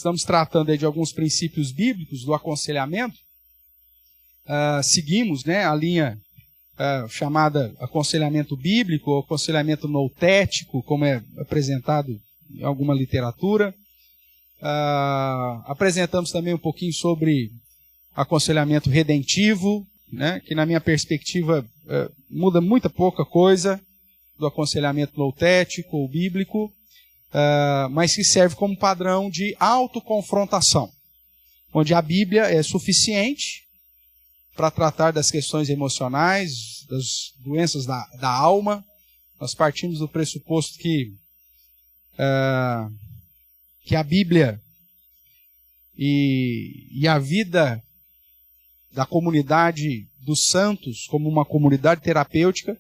estamos tratando aí de alguns princípios bíblicos do aconselhamento. Seguimos, né, a linha chamada aconselhamento bíblico, ou aconselhamento noutético, como é apresentado em alguma literatura. Apresentamos também um pouquinho sobre aconselhamento redentivo, né, que na minha perspectiva muda muita pouca coisa do aconselhamento noutético ou bíblico, mas que serve como padrão de autoconfrontação, onde a Bíblia é suficiente para tratar das questões emocionais, das doenças da alma. Nós partimos do pressuposto que a Bíblia e a vida da comunidade dos santos, como uma comunidade terapêutica,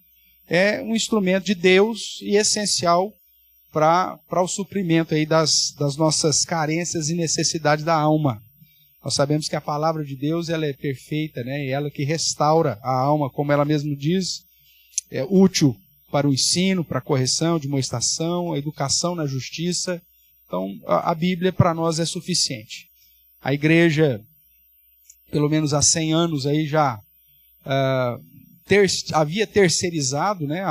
é um instrumento de Deus e essencial para o suprimento aí das nossas carências e necessidades da alma. Nós sabemos que a palavra de Deus ela é perfeita, né? E ela que restaura a alma, como ela mesma diz, é útil para o ensino, para a correção, admoestação, a educação na justiça. Então, a Bíblia para nós é suficiente. A igreja, pelo menos há 100 anos, aí já havia terceirizado, né,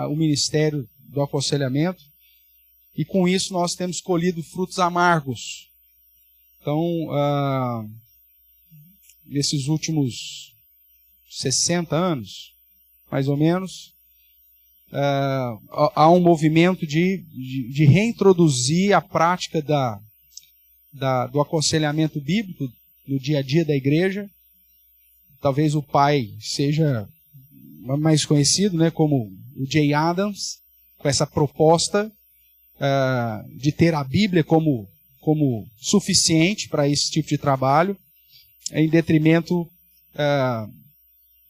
o ministério do aconselhamento, e com isso nós temos colhido frutos amargos. Então, nesses últimos 60 anos, mais ou menos, há um movimento de reintroduzir a prática do aconselhamento bíblico no dia a dia da igreja. Talvez o pai seja mais conhecido, né, como o Jay Adams, com essa proposta de ter a Bíblia como suficiente para esse tipo de trabalho, em detrimento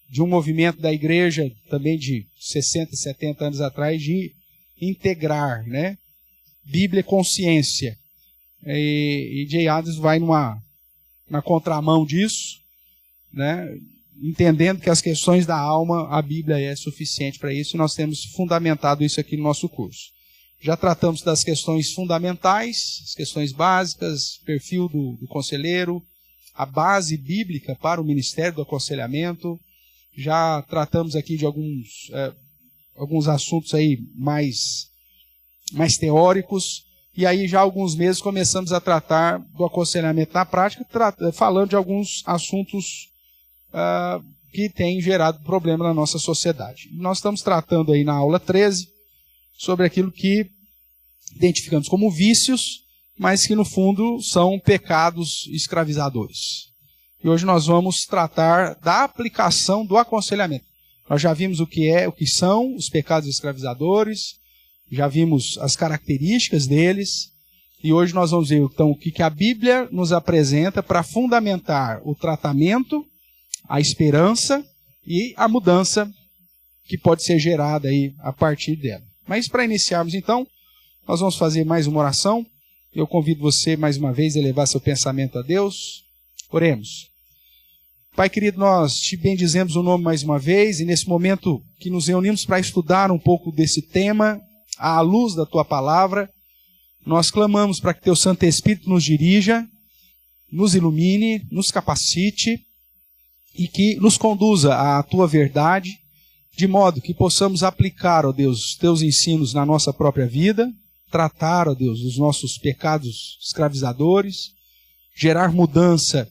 de um movimento da igreja também de 60, 70 anos atrás, de integrar, né, Bíblia e consciência. E Jay Adams vai na contramão disso, né, entendendo que as questões da alma, a Bíblia é suficiente para isso, e nós temos fundamentado isso aqui no nosso curso. Já tratamos das questões fundamentais, as questões básicas, perfil do conselheiro, a base bíblica para o ministério do aconselhamento. Já tratamos aqui de alguns assuntos aí mais teóricos. E aí já há alguns meses começamos a tratar do aconselhamento na prática, falando de alguns assuntos que têm gerado problema na nossa sociedade. Nós estamos tratando aí na aula 13 sobre aquilo que identificamos como vícios, mas que no fundo são pecados escravizadores. E hoje nós vamos tratar da aplicação do aconselhamento. Nós já vimos o que são os pecados escravizadores, já vimos as características deles, e hoje nós vamos ver então o que a Bíblia nos apresenta para fundamentar o tratamento, a esperança e a mudança que pode ser gerada aí a partir dela. Mas para iniciarmos então, nós vamos fazer mais uma oração. Eu convido você mais uma vez a elevar seu pensamento a Deus. Oremos. Pai querido, nós te bendizemos o nome mais uma vez, e nesse momento que nos reunimos para estudar um pouco desse tema, à luz da tua palavra, nós clamamos para que teu Santo Espírito nos dirija, nos ilumine, nos capacite e que nos conduza à tua verdade, de modo que possamos aplicar, ó Deus, os teus ensinos na nossa própria vida, tratar, ó Deus, dos nossos pecados escravizadores, gerar mudança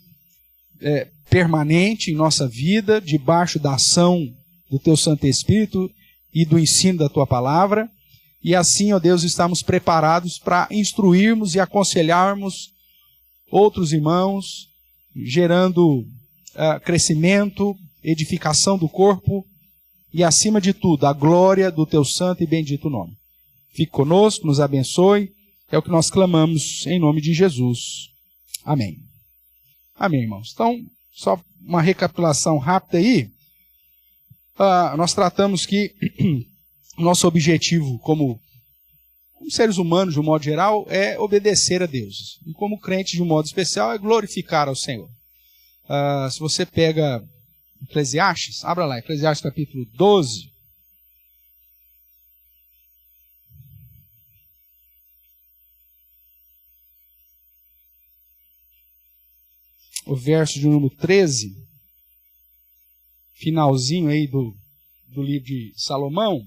permanente em nossa vida, debaixo da ação do teu Santo Espírito e do ensino da tua palavra, e assim, ó Deus, estamos preparados para instruirmos e aconselharmos outros irmãos, gerando crescimento, edificação do corpo, e acima de tudo, a glória do teu santo e bendito nome. Fique conosco, nos abençoe, é o que nós clamamos em nome de Jesus. Amém. Amém, irmãos. Então, só uma recapitulação rápida aí. Nós tratamos que nosso objetivo como seres humanos, de um modo geral, é obedecer a Deus. E como crente, de um modo especial, é glorificar ao Senhor. Se você pega Eclesiastes, abra lá, Eclesiastes capítulo 12. o verso de número 13, finalzinho aí do livro de Salomão,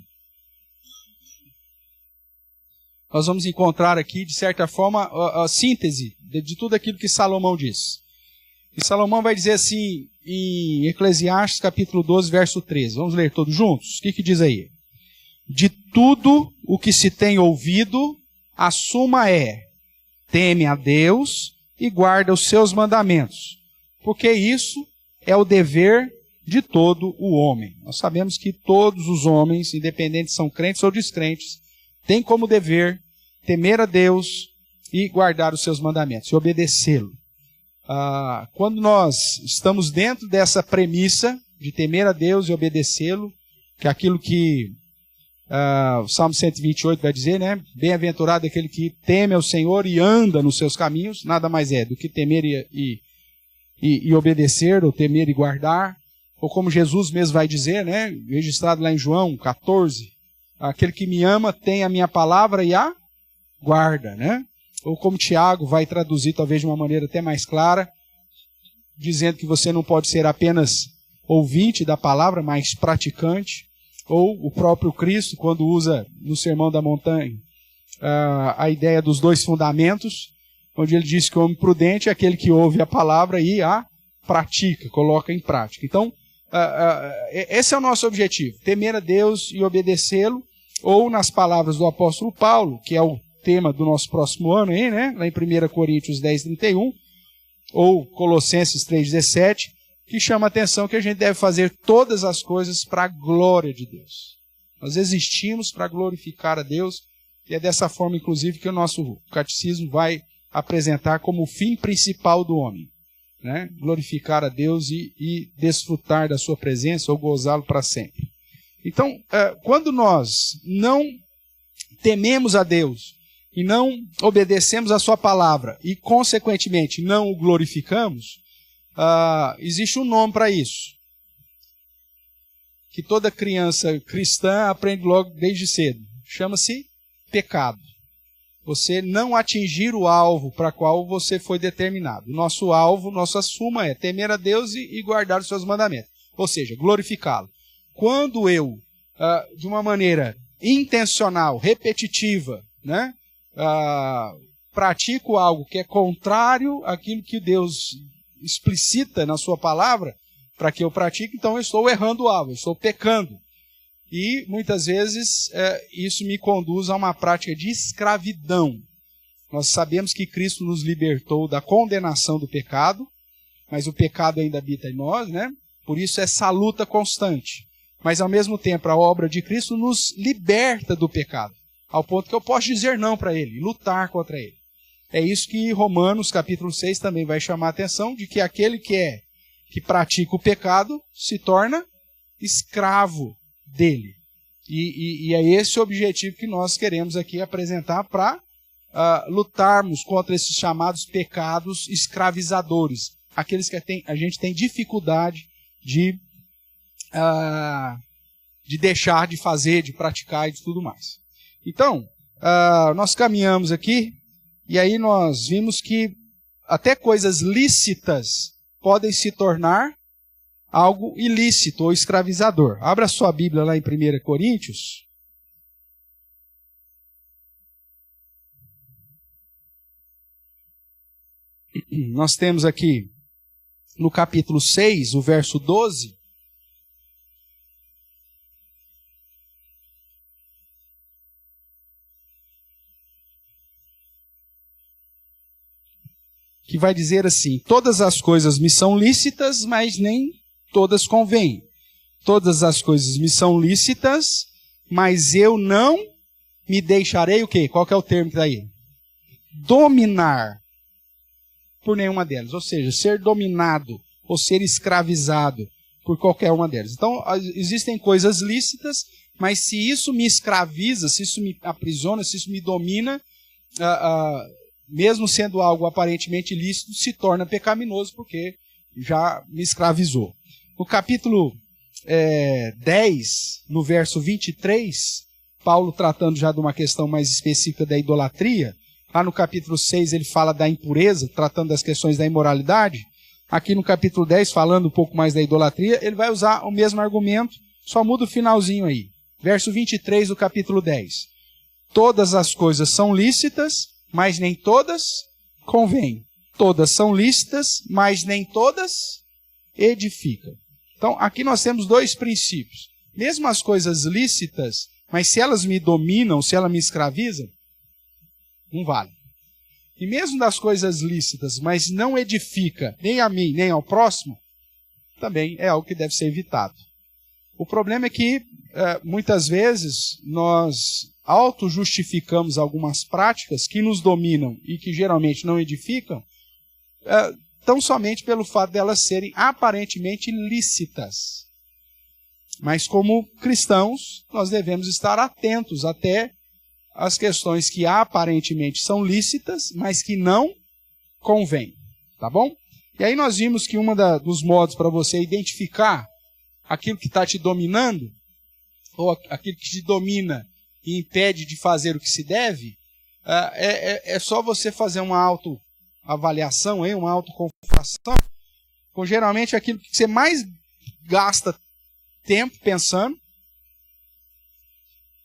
nós vamos encontrar aqui, de certa forma, a síntese de tudo aquilo que Salomão diz. E Salomão vai dizer assim, em Eclesiastes capítulo 12, verso 13. Vamos ler todos juntos? O que diz aí? De tudo o que se tem ouvido, a suma é: teme a Deus e guarda os seus mandamentos, porque isso é o dever de todo o homem. Nós sabemos que todos os homens, independente se são crentes ou descrentes, têm como dever temer a Deus e guardar os seus mandamentos, e obedecê-lo. Quando nós estamos dentro dessa premissa de temer a Deus e obedecê-lo, que é aquilo que o Salmo 128 vai dizer, né? Bem-aventurado aquele que teme ao Senhor e anda nos seus caminhos, nada mais é do que temer e obedecer, ou temer e guardar, ou como Jesus mesmo vai dizer, né? Registrado lá em João 14, aquele que me ama tem a minha palavra e a guarda, né? Ou como Tiago vai traduzir talvez de uma maneira até mais clara, dizendo que você não pode ser apenas ouvinte da palavra, mas praticante. Ou o próprio Cristo, quando usa no Sermão da Montanha a ideia dos dois fundamentos, onde ele diz que o homem prudente é aquele que ouve a palavra e a pratica, coloca em prática. Então, esse é o nosso objetivo, temer a Deus e obedecê-lo, ou nas palavras do apóstolo Paulo, que é o tema do nosso próximo ano, aí, né? Lá em 1 Coríntios 10, 31, ou Colossenses 3, 17, que chama a atenção que a gente deve fazer todas as coisas para a glória de Deus. Nós existimos para glorificar a Deus, e é dessa forma, inclusive, que o nosso catecismo vai apresentar como o fim principal do homem, né? Glorificar a Deus e desfrutar da sua presença ou gozá-lo para sempre. Então, quando nós não tememos a Deus e não obedecemos a sua palavra e, consequentemente, não o glorificamos, existe um nome para isso, que toda criança cristã aprende logo desde cedo. Chama-se pecado. Você não atingir o alvo para qual você foi determinado. Nosso alvo, nossa suma é temer a Deus e guardar os seus mandamentos. Ou seja, glorificá-lo. Quando eu, de uma maneira intencional, repetitiva, né, pratico algo que é contrário àquilo que Deus explicita na sua palavra para que eu pratique, então eu estou errando o alvo, eu estou pecando. E muitas vezes isso me conduz a uma prática de escravidão. Nós sabemos que Cristo nos libertou da condenação do pecado, mas o pecado ainda habita em nós, né? Por isso essa luta constante. Mas ao mesmo tempo a obra de Cristo nos liberta do pecado, ao ponto que eu posso dizer não para ele, lutar contra ele. É isso que Romanos capítulo 6 também vai chamar a atenção, de que aquele que pratica o pecado se torna escravo dele. E é esse o objetivo que nós queremos aqui apresentar para lutarmos contra esses chamados pecados escravizadores, aqueles que a gente tem dificuldade de deixar de fazer, de praticar e de tudo mais. Então, nós caminhamos aqui e aí nós vimos que até coisas lícitas podem se tornar algo ilícito ou escravizador. Abra sua Bíblia lá em 1 Coríntios. Nós temos aqui no capítulo 6, o verso 12. Que vai dizer assim: todas as coisas me são lícitas, mas nem todas convêm. Todas as coisas me são lícitas, mas eu não me deixarei o quê? Qual que é o termo que está aí? Dominar por nenhuma delas. Ou seja, ser dominado ou ser escravizado por qualquer uma delas. Então, existem coisas lícitas, mas se isso me escraviza, se isso me aprisiona, se isso me domina, mesmo sendo algo aparentemente lícito, se torna pecaminoso porque já me escravizou. No capítulo 10, no verso 23, Paulo tratando já de uma questão mais específica da idolatria, lá no capítulo 6 ele fala da impureza, tratando das questões da imoralidade. aqui no capítulo 10, falando um pouco mais da idolatria, ele vai usar o mesmo argumento, só muda o finalzinho aí. Verso 23 do capítulo 10. Todas as coisas são lícitas, mas nem todas convêm. Todas são lícitas, mas nem todas edificam. Então, aqui nós temos dois princípios. Mesmo as coisas lícitas, mas se elas me dominam, se elas me escravizam, não vale. E mesmo das coisas lícitas, mas não edifica nem a mim, nem ao próximo, também é algo que deve ser evitado. O problema é que, muitas vezes, nós auto-justificamos algumas práticas que nos dominam e que geralmente não edificam, tão somente pelo fato delas serem aparentemente lícitas. Mas como cristãos, nós devemos estar atentos até às questões que aparentemente são lícitas, mas que não convêm. Tá bom? E aí nós vimos que dos modos para você identificar aquilo que está te dominando, ou aquilo que te domina e impede de fazer o que se deve, é só você fazer uma autoavaliação, uma autoconfração, com geralmente aquilo que você mais gasta tempo pensando,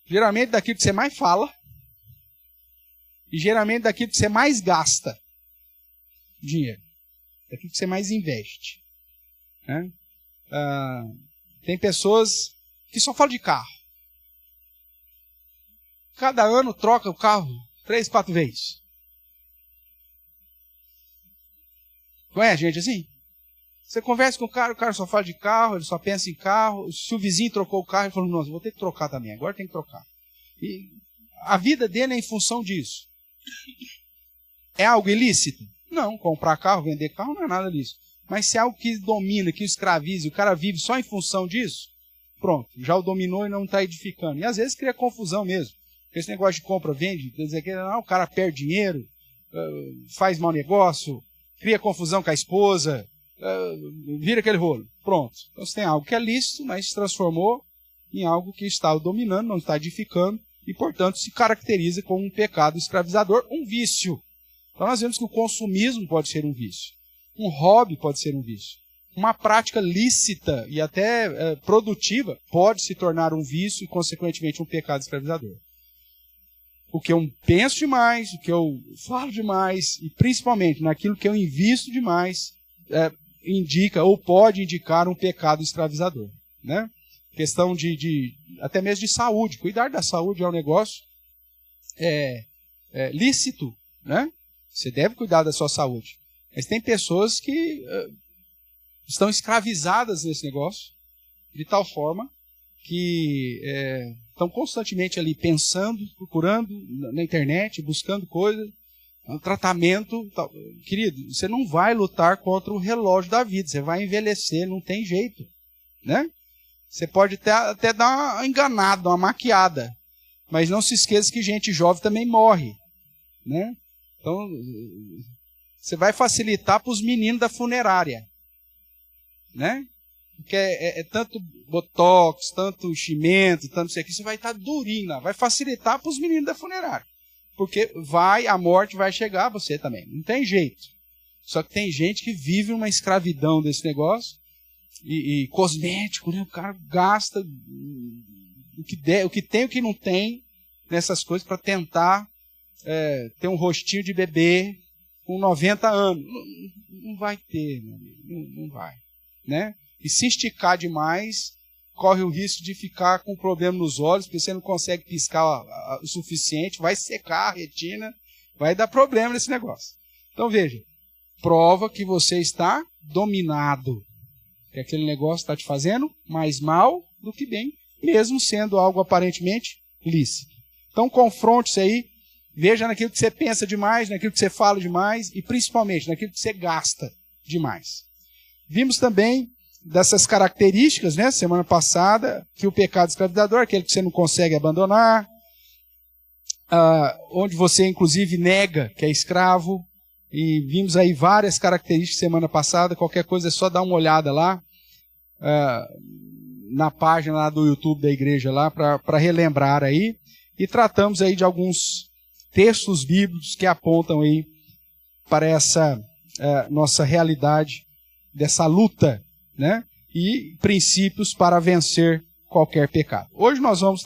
geralmente daquilo que você mais fala, e geralmente daquilo que você mais gasta dinheiro, daquilo que você mais investe. Né? Tem pessoas que só falam de carro. Cada ano troca o carro 3, 4 vezes. Conhece gente assim? Você conversa com o cara só fala de carro, ele só pensa em carro. Se o vizinho trocou o carro, ele falou, nossa, vou ter que trocar também, agora tem que trocar. E a vida dele é em função disso. É algo ilícito? Não, comprar carro, vender carro não é nada disso. Mas se é algo que domina, que o escraviza, o cara vive só em função disso, pronto, já o dominou e não está edificando. E às vezes cria confusão mesmo. Porque esse negócio de compra, vende, quer dizer que o cara perde dinheiro, faz mau negócio, cria confusão com a esposa, vira aquele rolo. Pronto. Então você tem algo que é lícito, mas se transformou em algo que está o dominando, não está edificando, e portanto se caracteriza como um pecado escravizador, um vício. Então nós vemos que o consumismo pode ser um vício. Um hobby pode ser um vício. Uma prática lícita e até produtiva pode se tornar um vício e, consequentemente, um pecado escravizador. O que eu penso demais, o que eu falo demais, e principalmente naquilo que eu invisto demais, indica ou pode indicar um pecado escravizador. Né? Questão até mesmo de saúde. Cuidar da saúde é um negócio lícito. Né? Você deve cuidar da sua saúde. Mas tem pessoas que estão escravizadas nesse negócio, de tal forma que estão constantemente ali pensando, procurando na internet, buscando coisas, um tratamento. Tal. Querido, você não vai lutar contra o relógio da vida, você vai envelhecer, não tem jeito. Né? Você pode até dar uma enganada, uma maquiada, mas não se esqueça que gente jovem também morre. Né? Então, você vai facilitar para os meninos da funerária. Né? Porque é tanto botox, tanto enchimento, tanto isso aqui, você vai estar durinho lá. Vai facilitar para os meninos da funerária. Porque a morte vai chegar a você também. Não tem jeito. Só que tem gente que vive uma escravidão desse negócio. E cosmético, né? O cara gasta o que tem e o que não tem nessas coisas para tentar ter um rostinho de bebê com 90 anos. Não vai ter, meu amigo. Não vai. Né? E se esticar demais, corre o risco de ficar com problema nos olhos, porque você não consegue piscar o suficiente, vai secar a retina, vai dar problema nesse negócio. Então veja, prova que você está dominado, que aquele negócio está te fazendo mais mal do que bem, mesmo sendo algo aparentemente lícito. Então confronte isso aí, veja naquilo que você pensa demais, naquilo que você fala demais e principalmente naquilo que você gasta demais. Vimos também dessas características, né, semana passada, que o pecado escravizador é aquele que você não consegue abandonar, onde você inclusive nega que é escravo, e vimos aí várias características semana passada. Qualquer coisa é só dar uma olhada lá, na página lá do YouTube da igreja lá, para relembrar aí, e tratamos aí de alguns textos bíblicos que apontam aí para essa nossa realidade dessa luta, né? E princípios para vencer qualquer pecado. Hoje nós vamos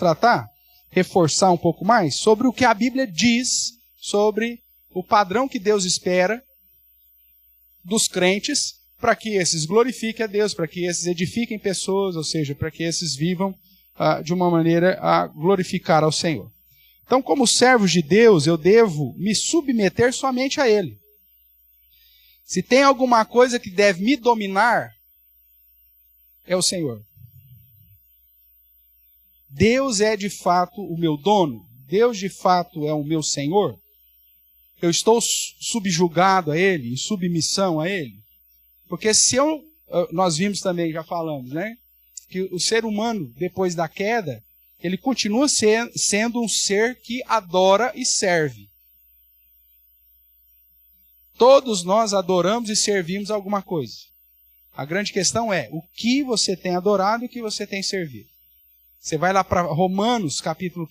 reforçar um pouco mais sobre o que a Bíblia diz sobre o padrão que Deus espera dos crentes para que esses glorifiquem a Deus, para que esses edifiquem pessoas, ou seja, para que esses vivam de uma maneira a glorificar ao Senhor. Então, como servos de Deus, eu devo me submeter somente a Ele. Se tem alguma coisa que deve me dominar, é o Senhor. Deus é de fato o meu dono? Deus de fato é o meu Senhor? Eu estou subjugado a Ele, em submissão a Ele? Porque nós vimos também, já falamos, né? Que o ser humano, depois da queda, ele continua sendo um ser que adora e serve. Todos nós adoramos e servimos alguma coisa. A grande questão é, o que você tem adorado e o que você tem servido? Você vai lá para Romanos, capítulo 1,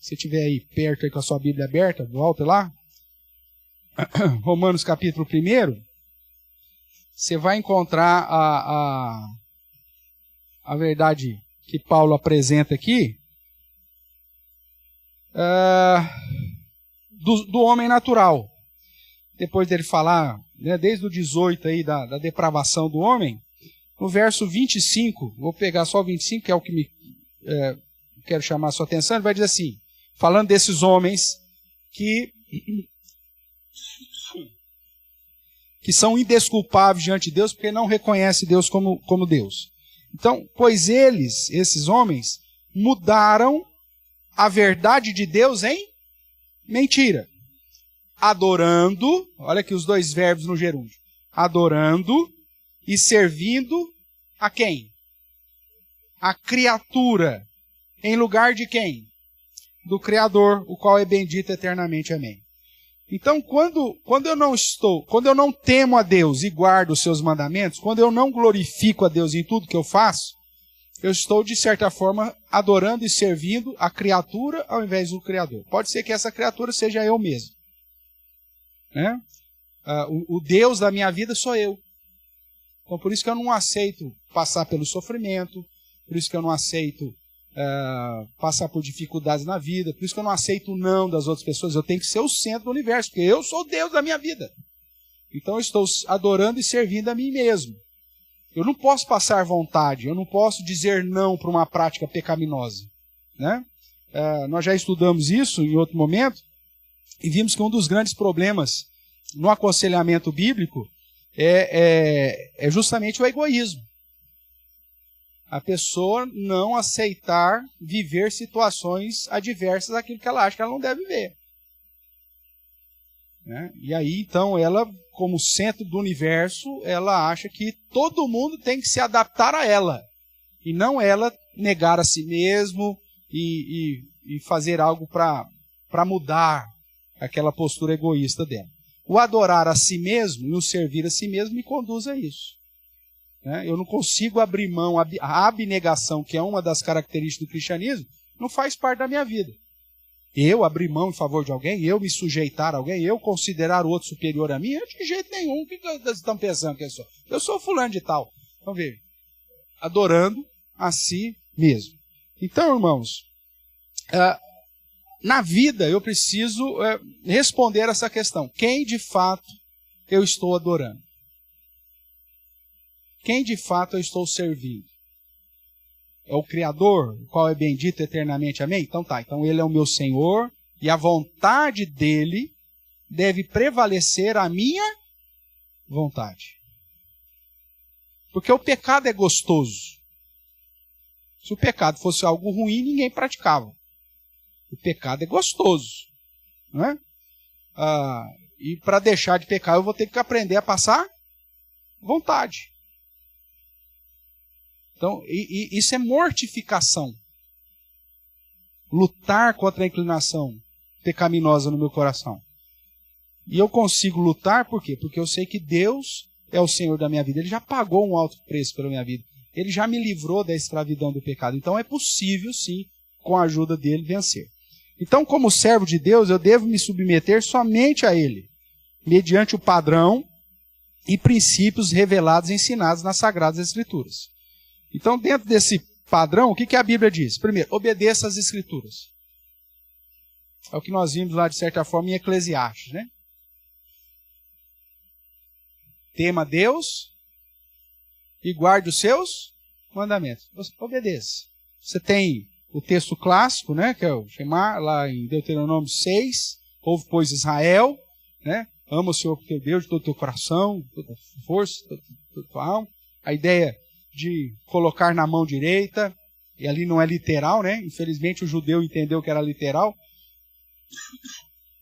se estiver aí perto aí com a sua Bíblia aberta, volta lá. Romanos, capítulo 1, você vai encontrar a verdade que Paulo apresenta aqui do homem natural. Depois dele falar, né, desde o 18 aí da depravação do homem, no verso 25, vou pegar só o 25, que é o que quero chamar a sua atenção, ele vai dizer assim, falando desses homens que são indesculpáveis diante de Deus, porque não reconhecem Deus como Deus. Então, pois esses homens, mudaram a verdade de Deus em mentira. Adorando, olha aqui os dois verbos no gerúndio, adorando e servindo a quem? A criatura, em lugar de quem? Do Criador, o qual é bendito eternamente. Amém. Então, quando eu não temo a Deus e guardo os seus mandamentos, quando eu não glorifico a Deus em tudo que eu faço, eu estou, de certa forma, adorando e servindo a criatura ao invés do Criador. Pode ser que essa criatura seja eu mesmo. Né? O Deus da minha vida sou eu. Então, por isso que eu não aceito passar pelo sofrimento, por isso que eu não aceito passar por dificuldades na vida, por isso que eu não aceito o não das outras pessoas. Eu tenho que ser o centro do universo, porque eu sou o Deus da minha vida. Então eu estou adorando e servindo a mim mesmo. Eu não posso passar vontade, eu não posso dizer não para uma prática pecaminosa. Né? Nós já estudamos isso em outro momento e vimos que um dos grandes problemas no aconselhamento bíblico é justamente o egoísmo. A pessoa não aceitar viver situações adversas àquilo que ela acha que ela não deve viver. Né? E aí, então, ela, como centro do universo, ela acha que todo mundo tem que se adaptar a ela. E não ela negar a si mesmo e fazer algo para mudar aquela postura egoísta dela. O adorar a si mesmo e o servir a si mesmo me conduz a isso. Eu não consigo abrir mão, a abnegação, que é uma das características do cristianismo, não faz parte da minha vida. Eu abrir mão em favor de alguém, eu me sujeitar a alguém, eu considerar o outro superior a mim, de jeito nenhum. O que vocês estão pensando que eu sou? Eu sou fulano de tal. Então veja, adorando a si mesmo. Então, irmãos, na vida eu preciso responder essa questão. Quem de fato eu estou adorando? Quem de fato eu estou servindo? É o Criador, o qual é bendito eternamente. Amém? Então tá, então Ele é o meu Senhor e a vontade dEle deve prevalecer a minha vontade. Porque o pecado é gostoso. Se o pecado fosse algo ruim, ninguém praticava. O pecado é gostoso. Não é? E para deixar de pecar, eu vou ter que aprender a passar vontade. Então, isso é mortificação. Lutar contra a inclinação pecaminosa no meu coração. E eu consigo lutar por quê? Porque eu sei que Deus é o Senhor da minha vida. Ele já pagou um alto preço pela minha vida. Ele já me livrou da escravidão do pecado. Então é possível, sim, com a ajuda dele, vencer. Então, como servo de Deus, eu devo me submeter somente a Ele, mediante o padrão e princípios revelados e ensinados nas Sagradas Escrituras. Então, dentro desse padrão, o que a Bíblia diz? Primeiro, obedeça às Escrituras. É o que nós vimos lá, de certa forma, em Eclesiastes, né? Tema Deus e guarde os seus mandamentos. Você obedeça. Você tem o texto clássico, né, que é o Shema, lá em Deuteronômio 6, ouve, pois, Israel, né? Ama o Senhor teu Deus de todo o teu coração, toda a força, toda a tua alma. A ideia de colocar na mão direita, e ali não é literal, né? Infelizmente o judeu entendeu que era literal,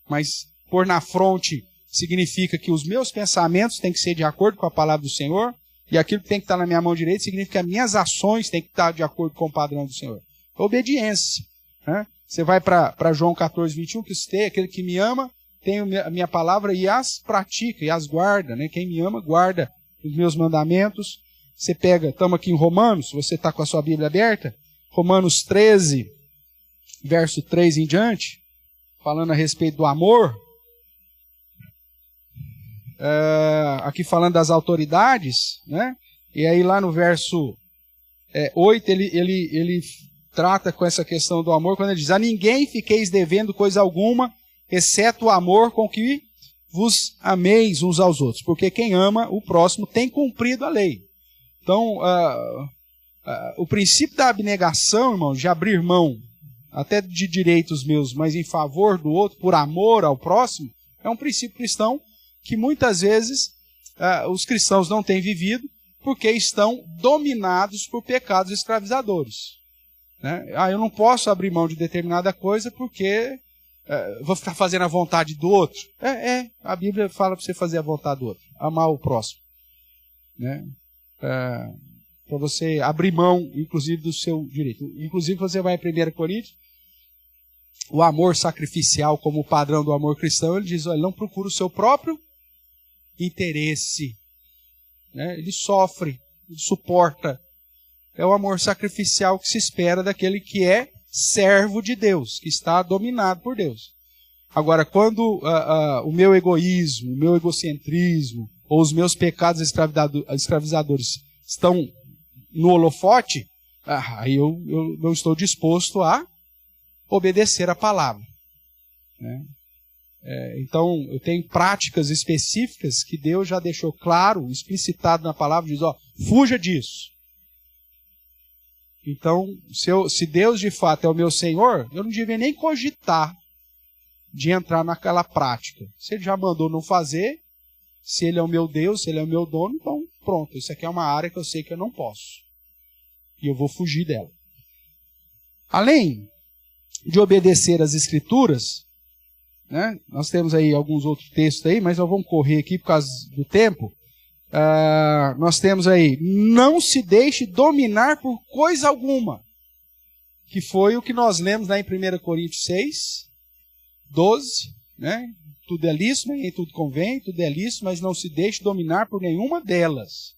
mas pôr na fronte significa que os meus pensamentos têm que ser de acordo com a palavra do Senhor, e aquilo que tem que estar na minha mão direita significa que as minhas ações têm que estar de acordo com o padrão do Senhor. Obediência. Né? Você vai para João 14, 21, que citei, aquele que me ama tem a minha palavra e as pratica, e as guarda. Né? Quem me ama, guarda os meus mandamentos. Você pega, estamos aqui em Romanos, se você está com a sua Bíblia aberta, Romanos 13, verso 3 em diante, falando a respeito do amor. Aqui falando das autoridades, né? E aí lá no verso 8 ele trata com essa questão do amor, quando ele diz: a ninguém fiqueis devendo coisa alguma, exceto o amor com que vos ameis uns aos outros, porque quem ama o próximo tem cumprido a lei. Então, o princípio da abnegação, irmão, de abrir mão até de direitos meus, mas em favor do outro, por amor ao próximo, é um princípio cristão que muitas vezes os cristãos não têm vivido porque estão dominados por pecados escravizadores. Né? Eu não posso abrir mão de determinada coisa porque vou ficar fazendo a vontade do outro. A Bíblia fala para você fazer a vontade do outro, amar o próximo. Né? Para você abrir mão, inclusive, do seu direito. Inclusive, você vai em 1 Coríntios, o amor sacrificial como padrão do amor cristão, ele diz: olha, não procura o seu próprio interesse. Né? Ele sofre, ele suporta. É o amor sacrificial que se espera daquele que é servo de Deus, que está dominado por Deus. Agora, quando o meu egoísmo, o meu egocentrismo, ou os meus pecados escravizadores estão no holofote, aí eu não estou disposto a obedecer a palavra. Né? Então, eu tenho práticas específicas que Deus já deixou claro, explicitado na palavra, diz: fuja disso. Então, se Deus de fato é o meu Senhor, eu não devia nem cogitar de entrar naquela prática. Se Ele já mandou não fazer, se Ele é o meu Deus, se Ele é o meu dono, então pronto, isso aqui é uma área que eu sei que eu não posso. E eu vou fugir dela. Além de obedecer às Escrituras, né, nós temos aí alguns outros textos aí, mas nós vamos correr aqui por causa do tempo. Nós temos aí: não se deixe dominar por coisa alguma, que foi o que nós lemos lá em 1 Coríntios 6, 12, né? Tudo é lícito, nem tudo convém, tudo é lícito, mas não se deixe dominar por nenhuma delas.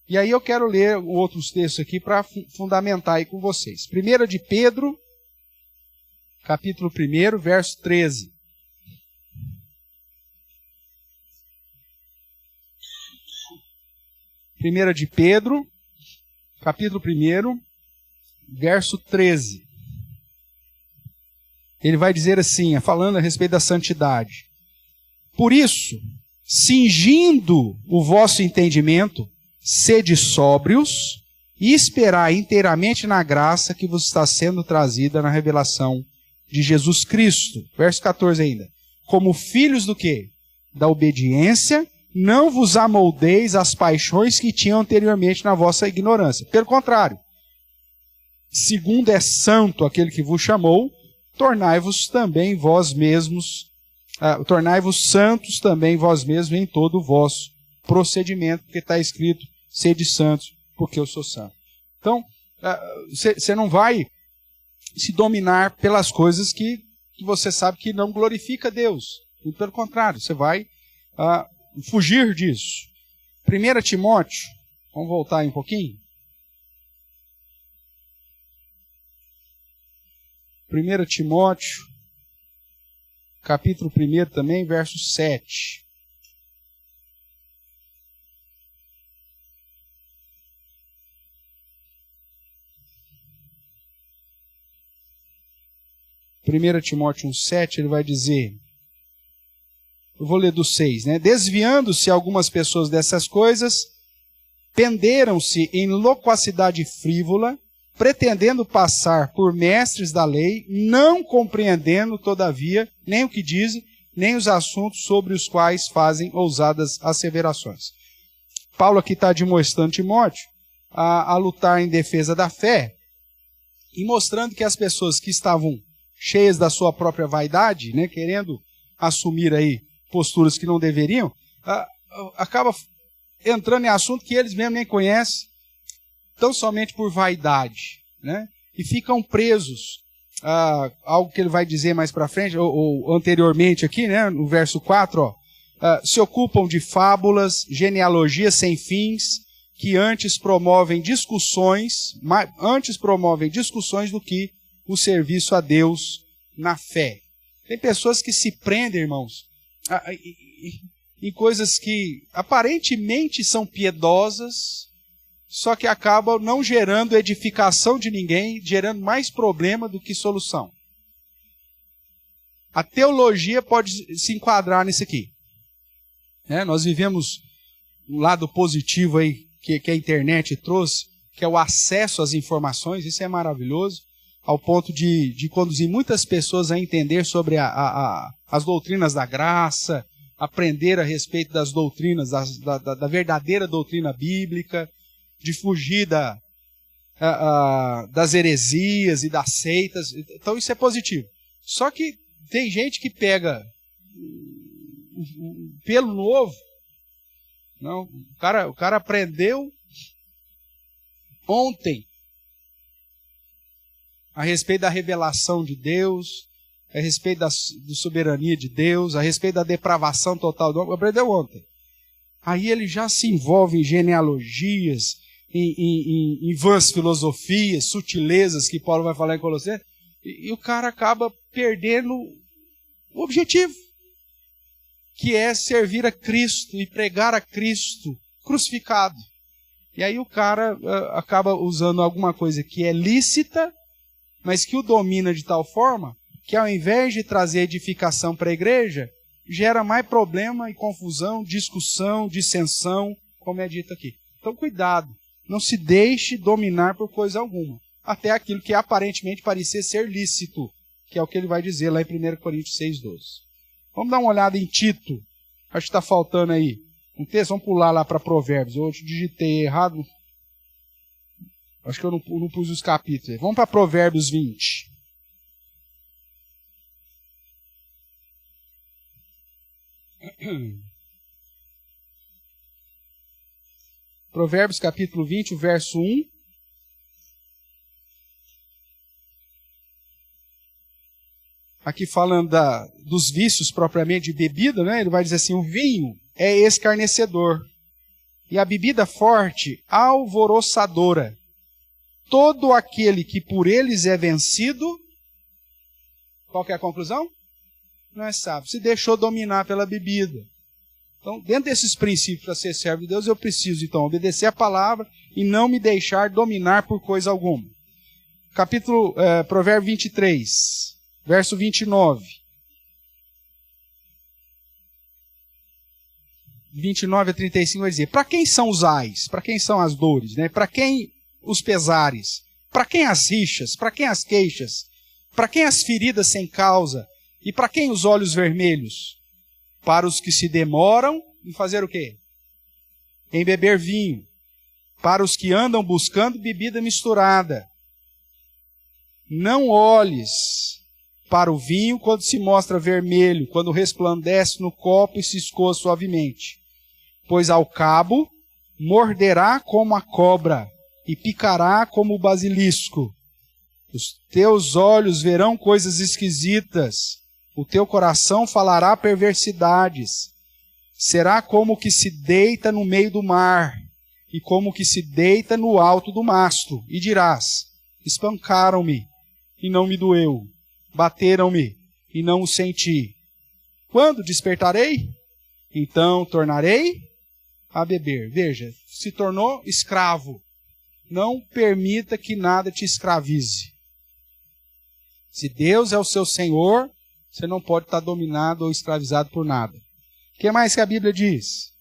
E aí eu quero ler outros textos aqui para fundamentar aí com vocês. 1 de Pedro, capítulo 1, verso 13. 1 de Pedro, capítulo 1, verso 13. Ele vai dizer assim, falando a respeito da santidade: por isso, cingindo o vosso entendimento, sede sóbrios e esperai inteiramente na graça que vos está sendo trazida na revelação de Jesus Cristo. Verso 14 ainda. Como filhos do quê? Da obediência, não vos amoldeis às paixões que tinham anteriormente na vossa ignorância. Pelo contrário, segundo é santo aquele que vos chamou, tornai-vos também vós mesmos, tornai-vos santos também vós mesmos em todo o vosso procedimento, porque está escrito: sede santos, porque eu sou santo. Então, você não vai se dominar pelas coisas que você sabe que não glorifica Deus. E pelo contrário, você vai fugir disso. 1 Timóteo, vamos voltar aí um pouquinho. 1 Timóteo, capítulo 1 também, verso 7. 1 Timóteo 1,7, ele vai dizer, eu vou ler do 6, né? Desviando-se algumas pessoas dessas coisas, penderam-se em loquacidade frívola, pretendendo passar por mestres da lei, não compreendendo, todavia, nem o que dizem, nem os assuntos sobre os quais fazem ousadas asseverações. Paulo aqui está demonstrando Timóteo a lutar em defesa da fé e mostrando que as pessoas que estavam cheias da sua própria vaidade, né, querendo assumir aí posturas que não deveriam, acaba entrando em assunto que eles mesmos nem conhecem, tão somente por vaidade, né, e ficam presos a algo que ele vai dizer mais para frente, ou anteriormente aqui, né, no verso 4, se ocupam de fábulas, genealogias sem fins, que antes promovem discussões do que o serviço a Deus na fé. Tem pessoas que se prendem, irmãos, em coisas que aparentemente são piedosas, só que acabam não gerando edificação de ninguém, gerando mais problema do que solução. A teologia pode se enquadrar nisso aqui. Né? Nós vivemos um lado positivo aí que a internet trouxe, que é o acesso às informações, isso é maravilhoso, ao ponto de conduzir muitas pessoas a entender sobre as doutrinas da graça, aprender a respeito das doutrinas, da verdadeira doutrina bíblica, de fugir das heresias e das seitas. Então isso é positivo. Só que tem gente que pega pelo novo. Não, o cara aprendeu ontem a respeito da revelação de Deus, a respeito da soberania de Deus, a respeito da depravação total do homem, aprendeu ontem. Aí ele já se envolve em genealogias, em vãs filosofias, sutilezas que Paulo vai falar em Colossenses, e o cara acaba perdendo o objetivo, que é servir a Cristo e pregar a Cristo crucificado. E aí o cara acaba usando alguma coisa que é lícita, mas que o domina de tal forma que ao invés de trazer edificação para a igreja, gera mais problema e confusão, discussão, dissensão, como é dito aqui. Então cuidado, não se deixe dominar por coisa alguma, até aquilo que aparentemente parecia ser lícito, que é o que ele vai dizer lá em 1 Coríntios 6,12. Vamos dar uma olhada em Tito. Acho que está faltando aí um texto. Vamos pular lá para Provérbios. Eu digitei errado. Acho que eu não pus os capítulos. Vamos para Provérbios 20. Provérbios capítulo 20, o verso 1. Aqui falando dos vícios propriamente de bebida, né? Ele vai dizer assim, o vinho é escarnecedor, e a bebida forte alvoroçadora. Todo aquele que por eles é vencido, qual que é a conclusão? Não é sábio, se deixou dominar pela bebida. Então, dentro desses princípios para ser servo de Deus, eu preciso então obedecer a palavra e não me deixar dominar por coisa alguma. Provérbio 23. Verso 29. 29 a 35 vai dizer, para quem são os ais? Para quem são as dores? Né? Para quem os pesares? Para quem as rixas? Para quem as queixas? Para quem as feridas sem causa? E para quem os olhos vermelhos? Para os que se demoram em fazer o quê? Em beber vinho. Para os que andam buscando bebida misturada. Não olhes para o vinho quando se mostra vermelho, quando resplandece no copo e se escoa suavemente. Pois ao cabo morderá como a cobra e picará como o basilisco. Os teus olhos verão coisas esquisitas, o teu coração falará perversidades. Será como o que se deita no meio do mar e como o que se deita no alto do mastro. E dirás, espancaram-me e não me doeu. Bateram-me e não o senti. Quando despertarei? Então tornarei a beber. Veja, se tornou escravo. Não permita que nada te escravize. Se Deus é o seu Senhor, você não pode estar dominado ou escravizado por nada. O que mais que a Bíblia diz?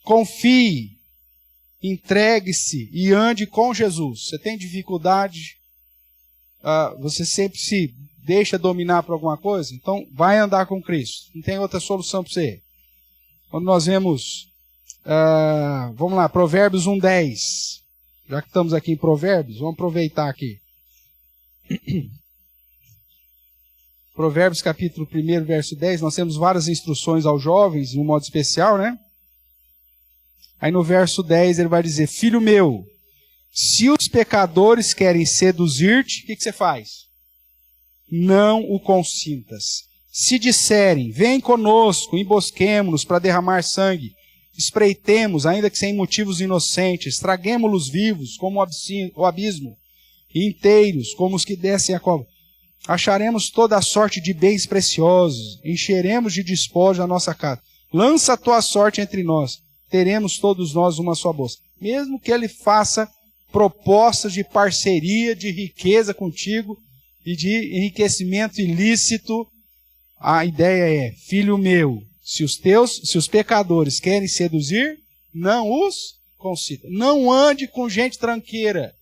Confie, entregue-se e ande com Jesus. Você tem dificuldade, você sempre se deixa dominar por alguma coisa? Então vai andar com Cristo. Não tem outra solução para você. Quando nós vemos, vamos lá, Provérbios 1:10. Já que estamos aqui em Provérbios, vamos aproveitar aqui. Provérbios capítulo 1, verso 10, nós temos várias instruções aos jovens, de um modo especial, né? Aí no verso 10 ele vai dizer, filho meu, se os pecadores querem seduzir-te, o que você faz? Não o consintas. Se disserem, vem conosco, embosquemo-nos para derramar sangue, espreitemos, ainda que sem motivos inocentes, traguemo-los vivos como o abismo, e inteiros como os que descem a cova. Acharemos toda a sorte de bens preciosos, encheremos de despojo a nossa casa. Lança a tua sorte entre nós, teremos todos nós uma só bolsa. Mesmo que ele faça propostas de parceria, de riqueza contigo e de enriquecimento ilícito, a ideia é, filho meu, se os pecadores querem seduzir, não os concita. Não ande com gente tranqueira.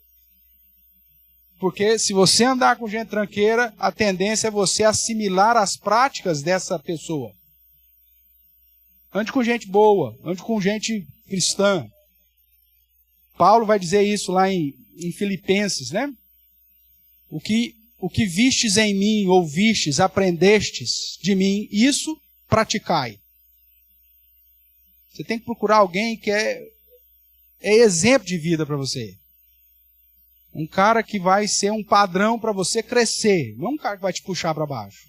Porque se você andar com gente tranqueira, a tendência é você assimilar as práticas dessa pessoa. Ande com gente boa, ande com gente cristã. Paulo vai dizer isso lá em Filipenses, né? O que vistes em mim, ouvistes, aprendestes de mim, isso praticai. Você tem que procurar alguém que é exemplo de vida para você. Um cara que vai ser um padrão para você crescer, não um cara que vai te puxar para baixo.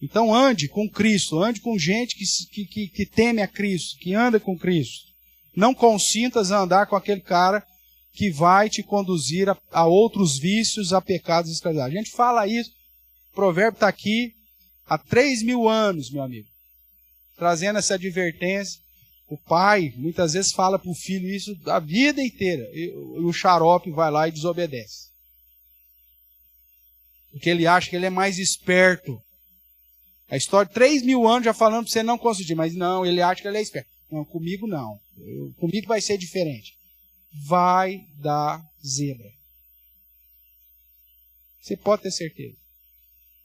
Então ande com Cristo, ande com gente que teme a Cristo, que anda com Cristo. Não consintas a andar com aquele cara que vai te conduzir a outros vícios, a pecados e escravidade. A gente fala isso, o provérbio está aqui há 3.000 anos, meu amigo, trazendo essa advertência. O pai muitas vezes fala para o filho isso a vida inteira, e o xarope vai lá e desobedece. Porque ele acha que ele é mais esperto. A história, 3.000 anos já falando para você não conseguir, mas não, ele acha que ele é esperto. Não, comigo não. Comigo vai ser diferente. Vai dar zebra. Você pode ter certeza.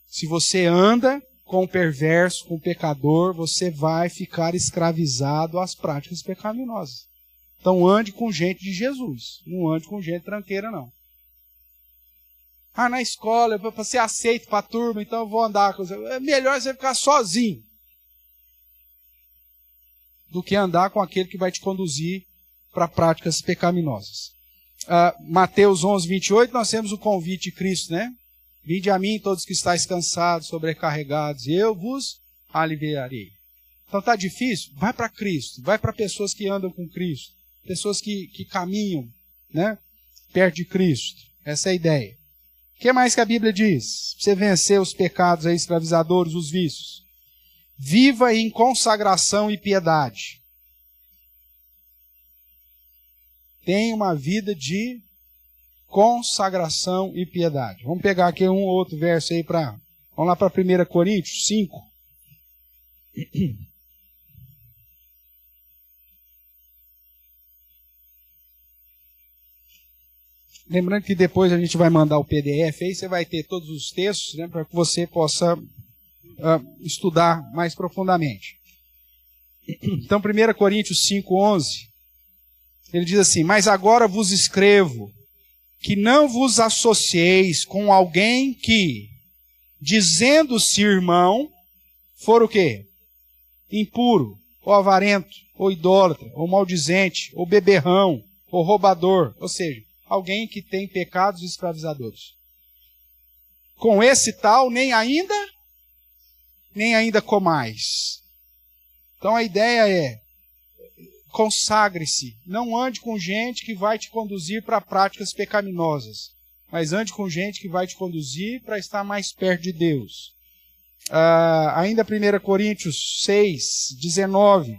Se você anda com o perverso, com o pecador, você vai ficar escravizado às práticas pecaminosas. Então ande com gente de Jesus. Não ande com gente tranqueira, não. Na escola, para ser aceito para a turma, então eu vou andar com você. É melhor você ficar sozinho do que andar com aquele que vai te conduzir para práticas pecaminosas. Mateus 11, 28, nós temos o convite de Cristo, né? Vinde a mim todos que estáis cansados, sobrecarregados, e eu vos aliviarei. Então está difícil? Vai para Cristo, vai para pessoas que andam com Cristo, pessoas que caminham, né, perto de Cristo. Essa é a ideia. O que mais que a Bíblia diz? Pra você vencer os pecados aí, escravizadores, os vícios. Viva em consagração e piedade. Tenha uma vida de consagração e piedade. Vamos pegar aqui um outro verso aí para... Vamos lá para 1 Coríntios 5. Lembrando que depois a gente vai mandar o PDF, aí você vai ter todos os textos, né, para que você possa estudar mais profundamente. Então, 1 Coríntios 5:11, ele diz assim, mas agora vos escrevo que não vos associeis com alguém que, dizendo-se irmão, for o quê? Impuro, ou avarento, ou idólatra, ou maldizente, ou beberrão, ou roubador, ou seja, alguém que tem pecados escravizadores. Com esse tal, nem ainda comais. Então a ideia é, consagre-se. Não ande com gente que vai te conduzir para práticas pecaminosas, mas ande com gente que vai te conduzir para estar mais perto de Deus. Ainda 1 Coríntios 6, 19.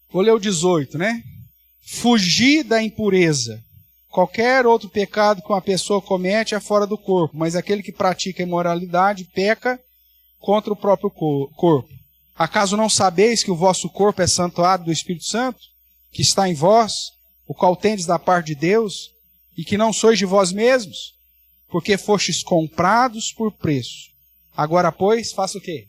Vou ler o 18, né? fugir da impureza. Qualquer outro pecado que uma pessoa comete é fora do corpo, mas aquele que pratica imoralidade peca contra o próprio corpo. Acaso não sabeis que o vosso corpo é santuário do Espírito Santo, que está em vós, o qual tendes da parte de Deus, e que não sois de vós mesmos, porque fostes comprados por preço. Agora, pois, faça o quê?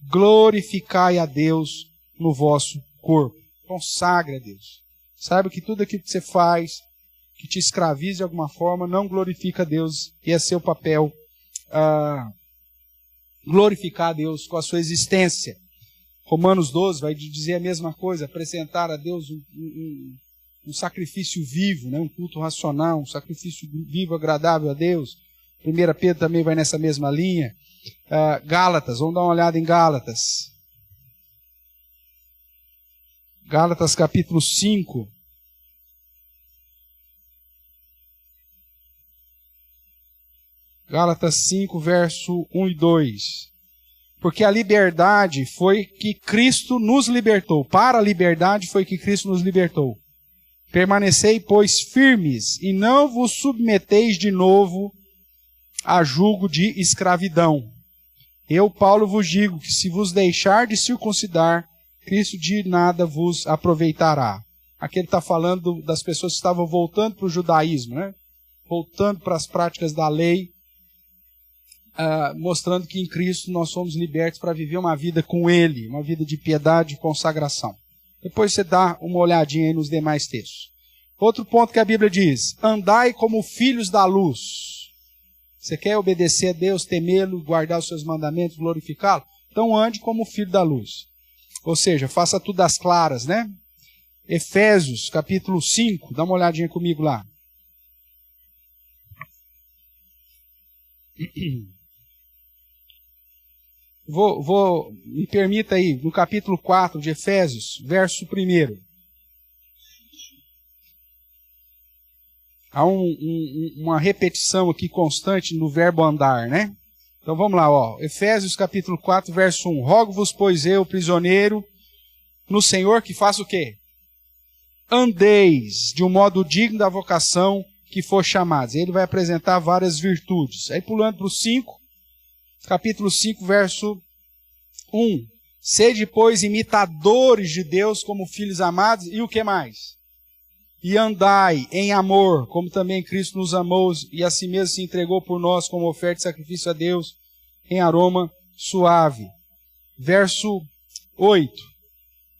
Glorificai a Deus no vosso corpo. Consagre a Deus. Saiba que tudo aquilo que você faz, que te escravize de alguma forma, não glorifica a Deus, e é seu papel glorificar a Deus com a sua existência. Romanos 12 vai dizer a mesma coisa, apresentar a Deus um sacrifício vivo, né? Um culto racional, um sacrifício vivo agradável a Deus. 1 Pedro também vai nessa mesma linha. Gálatas, vamos dar uma olhada em Gálatas. Gálatas capítulo 5. Gálatas 5, verso 1 e 2. Porque a liberdade foi que Cristo nos libertou. Para a liberdade foi que Cristo nos libertou. Permanecei, pois, firmes, e não vos submeteis de novo a julgo de escravidão. Eu, Paulo, vos digo que se vos deixar de circuncidar, Cristo de nada vos aproveitará. Aqui ele está falando das pessoas que estavam voltando para o judaísmo, né? Voltando para as práticas da lei, mostrando que em Cristo nós somos libertos para viver uma vida com Ele, uma vida de piedade e consagração. Depois você dá uma olhadinha aí nos demais textos. Outro ponto que a Bíblia diz: andai como filhos da luz. Você quer obedecer a Deus, temê-lo, guardar os seus mandamentos, glorificá-lo? Então ande como filho da luz. Ou seja, faça tudo às claras, né? Efésios, capítulo 5, dá uma olhadinha comigo lá. Me permita aí, no capítulo 4 de Efésios, verso 1. Há uma repetição aqui constante no verbo andar, né? Então vamos lá, ó. Efésios capítulo 4, verso 1. Rogo-vos, pois eu, prisioneiro, no Senhor, que faça o quê? Andeis de um modo digno da vocação que for chamados. Ele vai apresentar várias virtudes. Aí pulando para o 5, capítulo 5, verso 1. Sede, pois, imitadores de Deus como filhos amados. E o que mais? E andai em amor, como também Cristo nos amou e a si mesmo se entregou por nós como oferta e sacrifício a Deus em aroma suave. Verso 8.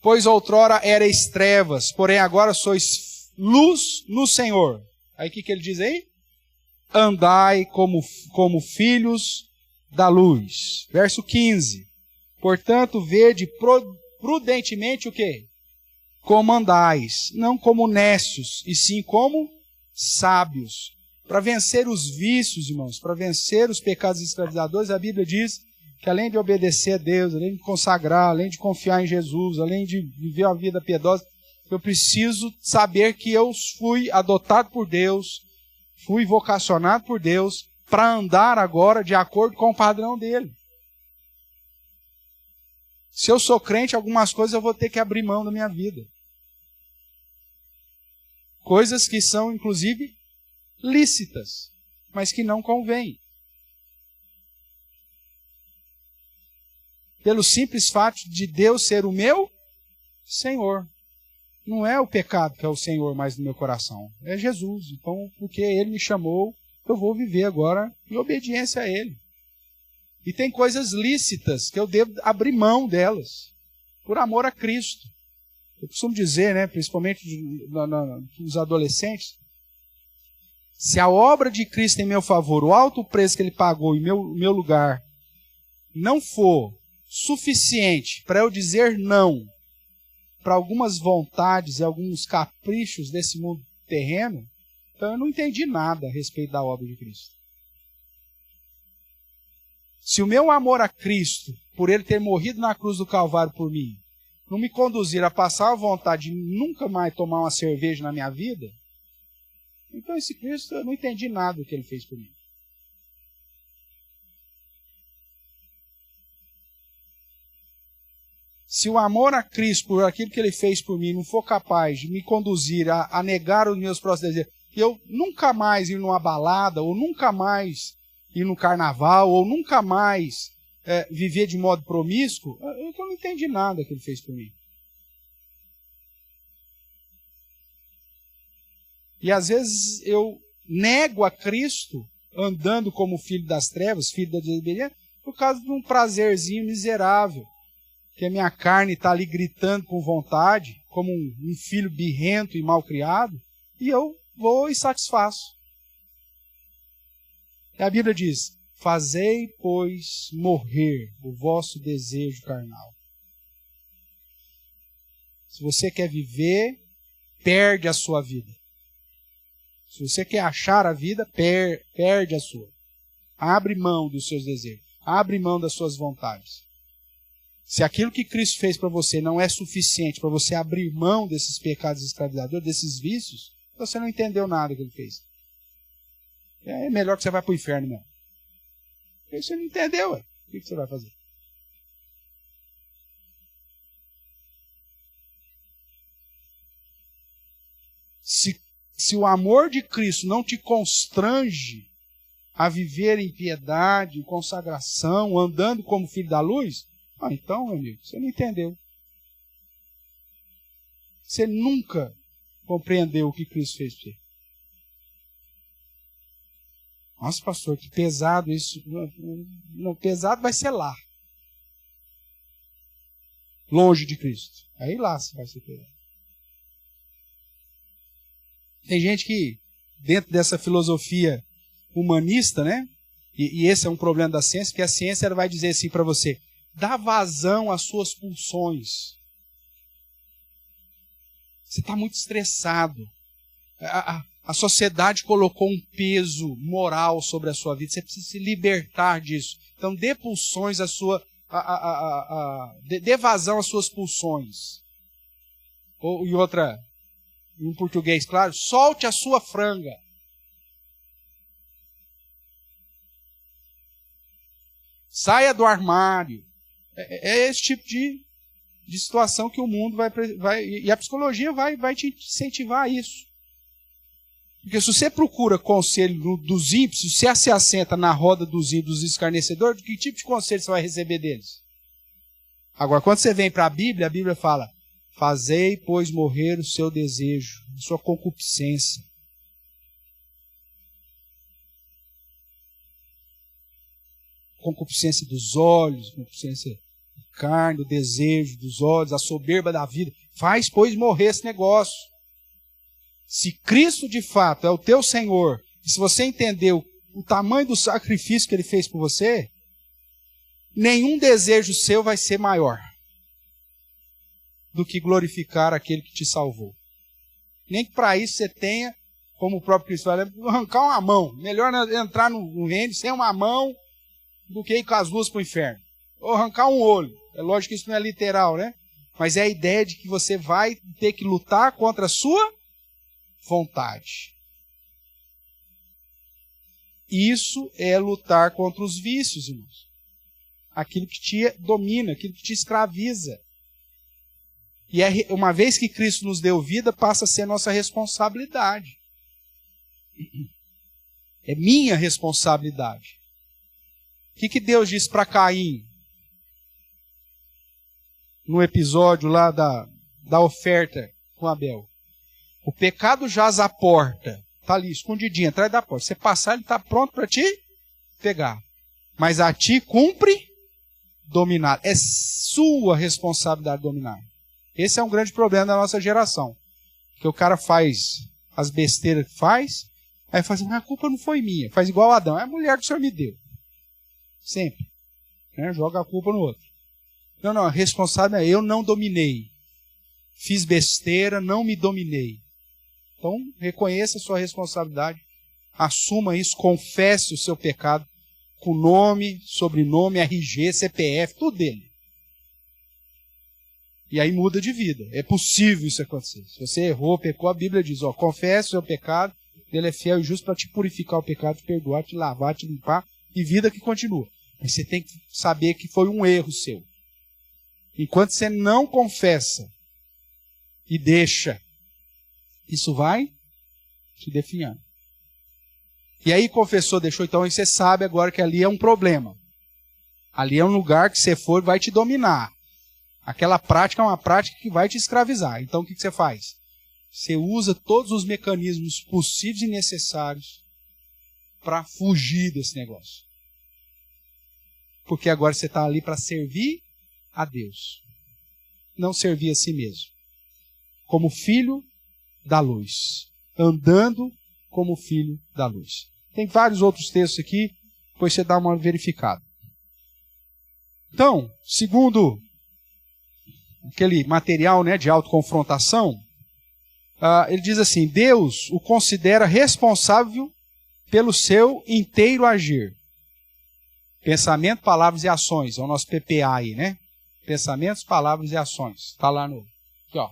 Pois outrora erais trevas, porém agora sois luz no Senhor. Aí o que ele diz aí? Andai como filhos da luz. Verso 15. Portanto, vede prudentemente o quê? Como andais, não como necios, e sim como sábios. Para vencer os vícios, irmãos, para vencer os pecados escravizadores, a Bíblia diz que além de obedecer a Deus, além de consagrar, além de confiar em Jesus, além de viver uma vida piedosa, eu preciso saber que eu fui adotado por Deus, fui vocacionado por Deus, para andar agora de acordo com o padrão dele. Se eu sou crente, algumas coisas eu vou ter que abrir mão da minha vida. Coisas que são, inclusive, lícitas, mas que não convêm. Pelo simples fato de Deus ser o meu Senhor. Não é o pecado que é o Senhor mais no meu coração. É Jesus. Então, porque Ele me chamou, eu vou viver agora em obediência a Ele. E tem coisas lícitas que eu devo abrir mão delas, por amor a Cristo. Eu costumo dizer, né, principalmente nos adolescentes, se a obra de Cristo em meu favor, o alto preço que Ele pagou em meu lugar, não for suficiente para eu dizer não para algumas vontades e alguns caprichos desse mundo terreno, então eu não entendi nada a respeito da obra de Cristo. Se o meu amor a Cristo, por Ele ter morrido na cruz do Calvário por mim, não me conduzir a passar a vontade de nunca mais tomar uma cerveja na minha vida, então esse Cristo, eu não entendi nada do que Ele fez por mim. Se o amor a Cristo por aquilo que Ele fez por mim não for capaz de me conduzir a negar os meus próprios desejos, e eu nunca mais ir numa balada, ou nunca mais ir no carnaval, ou nunca mais viver de modo promíscuo, eu não entendi nada que Ele fez por mim. E às vezes eu nego a Cristo, andando como filho das trevas, filho da desobediência, por causa de um prazerzinho miserável, que a minha carne está ali gritando com vontade, como um filho birrento e mal criado, e eu vou e satisfaço. E a Bíblia diz, fazei, pois, morrer o vosso desejo carnal. Se você quer viver, perde a sua vida. Se você quer achar a vida, perde a sua. Abre mão dos seus desejos. Abre mão das suas vontades. Se aquilo que Cristo fez para você não é suficiente para você abrir mão desses pecados escravizadores, desses vícios, você não entendeu nada que Ele fez. É melhor que você vá para o inferno mesmo. Porque você não entendeu, ué. O que você vai fazer? Se o amor de Cristo não te constrange a viver em piedade, em consagração, andando como filho da luz, então, meu amigo, você não entendeu. Você nunca compreendeu o que Cristo fez por você. Nossa, pastor, que pesado isso. Não, pesado vai ser lá. Longe de Cristo. Aí lá você vai ser pesado. Tem gente que, dentro dessa filosofia humanista, né? E esse é um problema da ciência, porque a ciência ela vai dizer assim para você, dá vazão às suas pulsões. Você está muito estressado. A sociedade colocou um peso moral sobre a sua vida. Você precisa se libertar disso. Então, dê pulsões à sua... dê vazão às suas pulsões. Ou em outra... Em português, claro, solte a sua franga. Saia do armário. É esse tipo de situação que o mundo vai... E a psicologia vai te incentivar a isso. Porque se você procura conselho dos ímpios, se você se assenta na roda dos ímpios, dos escarnecedores, que tipo de conselho você vai receber deles? Agora, quando você vem para a Bíblia fala, fazei, pois, morrer o seu desejo, a sua concupiscência. Concupiscência dos olhos, concupiscência da carne, o desejo dos olhos, a soberba da vida. Faz, pois, morrer esse negócio. Se Cristo, de fato, é o teu Senhor, e se você entendeu o tamanho do sacrifício que Ele fez por você, nenhum desejo seu vai ser maior do que glorificar aquele que te salvou. Nem que para isso você tenha, como o próprio Cristo fala, arrancar uma mão. Melhor entrar no reino sem uma mão do que ir com as duas para o inferno. Ou arrancar um olho. É lógico que isso não é literal, né? Mas é a ideia de que você vai ter que lutar contra a sua vontade. Isso é lutar contra os vícios, irmãos. Aquilo que te domina, aquilo que te escraviza. E uma vez que Cristo nos deu vida, passa a ser nossa responsabilidade. É minha responsabilidade. O que Deus disse para Caim? No episódio lá da oferta com Abel. O pecado jaz à porta. Está ali, escondidinho, atrás da porta. Você passar, ele está pronto para te pegar. Mas a ti cumpre dominar. É sua responsabilidade dominar. Esse é um grande problema da nossa geração. Que o cara faz as besteiras que faz, aí fala assim, a culpa não foi minha. Faz igual Adão, é a mulher que o Senhor me deu. Sempre. Né? Joga a culpa no outro. Não, a responsável é eu não dominei. Fiz besteira, não me dominei. Então, reconheça a sua responsabilidade, assuma isso, confesse o seu pecado, com nome, sobrenome, RG, CPF, tudo dele. E aí muda de vida. É possível isso acontecer. Se você errou, pecou, a Bíblia diz, confesse o seu pecado, ele é fiel e justo para te purificar o pecado, te perdoar, te lavar, te limpar, e vida que continua. Mas você tem que saber que foi um erro seu. enquanto você não confessa e deixa, isso vai te definhando. E aí confessou, deixou, então aí você sabe agora que ali é um problema. Ali é um lugar que você for vai te dominar. Aquela prática é uma prática que vai te escravizar. Então o que você faz? Você usa todos os mecanismos possíveis e necessários para fugir desse negócio. Porque agora você está ali para servir a Deus. Não servir a si mesmo. Como filho da luz. Andando como filho da luz. Tem vários outros textos aqui, depois você dá uma verificada. Então, segundo aquele material, né, de autoconfrontação, ele diz assim, Deus o considera responsável pelo seu inteiro agir. Pensamento, palavras e ações. É o nosso PPA aí, né? Pensamentos, palavras e ações. Está lá no... Aqui, ó.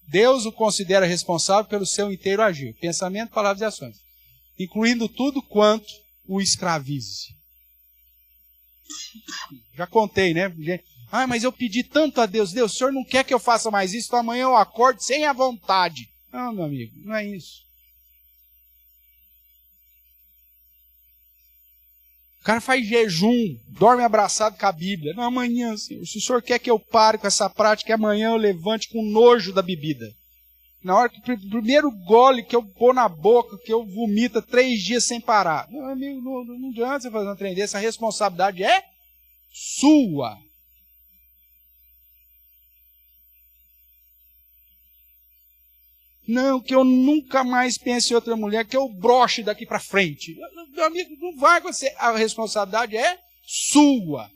Deus o considera responsável pelo seu inteiro agir. Pensamento, palavras e ações. Incluindo tudo quanto o escravize. Já contei, né? Mas eu pedi tanto a Deus. Deus, o Senhor não quer que eu faça mais isso, então amanhã eu acorde sem a vontade. Não, meu amigo, não é isso. O cara faz jejum, dorme abraçado com a Bíblia. Não, amanhã, Senhor, se o Senhor quer que eu pare com essa prática, amanhã eu levante com nojo da bebida. Na hora que o primeiro gole que eu pôr na boca, que eu vomita 3 dias sem parar. Meu amigo, não adianta você fazer um trem desse, a responsabilidade é sua. Não, que eu nunca mais pense em outra mulher, que eu broche daqui para frente. Meu amigo, não vai acontecer. A responsabilidade é sua.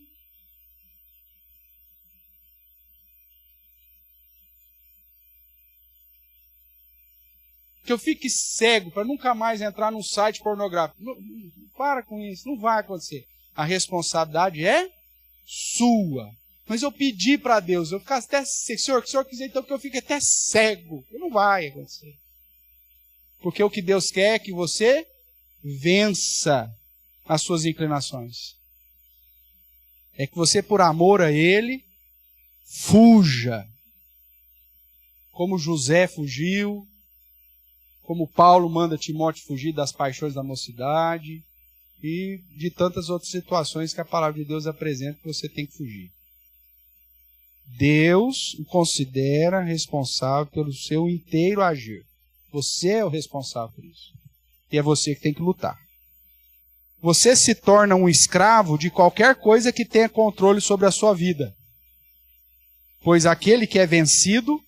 Que eu fique cego para nunca mais entrar num site pornográfico. Para com isso, não vai acontecer. A responsabilidade é sua. Mas eu pedi para Deus, eu ficasse até cego. Senhor, que o Senhor quiser então que eu fique até cego. Não vai acontecer. Porque o que Deus quer é que você vença as suas inclinações. É que você, por amor a Ele, fuja. Como José fugiu, como Paulo manda Timóteo fugir das paixões da mocidade e de tantas outras situações que a palavra de Deus apresenta que você tem que fugir. Deus o considera responsável pelo seu inteiro agir. Você é o responsável por isso. E é você que tem que lutar. Você se torna um escravo de qualquer coisa que tenha controle sobre a sua vida. Pois aquele que é vencido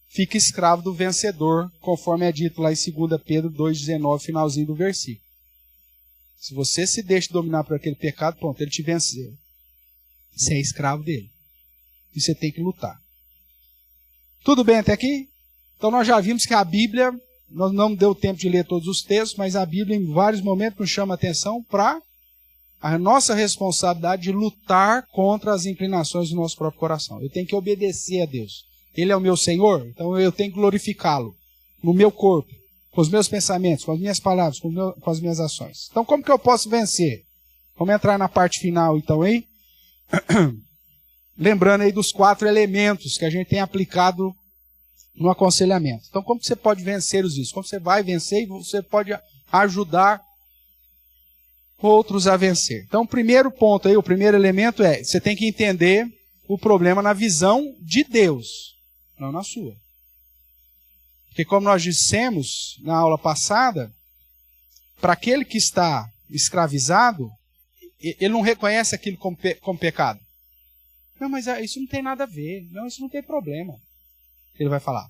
fica escravo do vencedor, conforme é dito lá em 2 Pedro 2,19, finalzinho do versículo. Se você se deixa dominar por aquele pecado, pronto, ele te venceu. Você é escravo dele. E você tem que lutar. Tudo bem até aqui? Então nós já vimos que a Bíblia, nós não deu tempo de ler todos os textos, mas a Bíblia em vários momentos nos chama a atenção para a nossa responsabilidade de lutar contra as inclinações do nosso próprio coração. Eu tenho que obedecer a Deus. Ele é o meu Senhor, então eu tenho que glorificá-lo no meu corpo, com os meus pensamentos, com as minhas palavras, com as minhas ações. Então como que eu posso vencer? Vamos entrar na parte final então aí. Lembrando aí dos 4 elementos que a gente tem aplicado no aconselhamento. Então como que você pode vencer os vícios? Como você vai vencer e você pode ajudar outros a vencer. Então o primeiro ponto aí, o primeiro elemento é, você tem que entender o problema na visão de Deus, não na sua. Porque como nós dissemos na aula passada, para aquele que está escravizado, ele não reconhece aquilo como pecado. Não, mas isso não tem nada a ver. Não, isso não tem problema. Ele vai falar.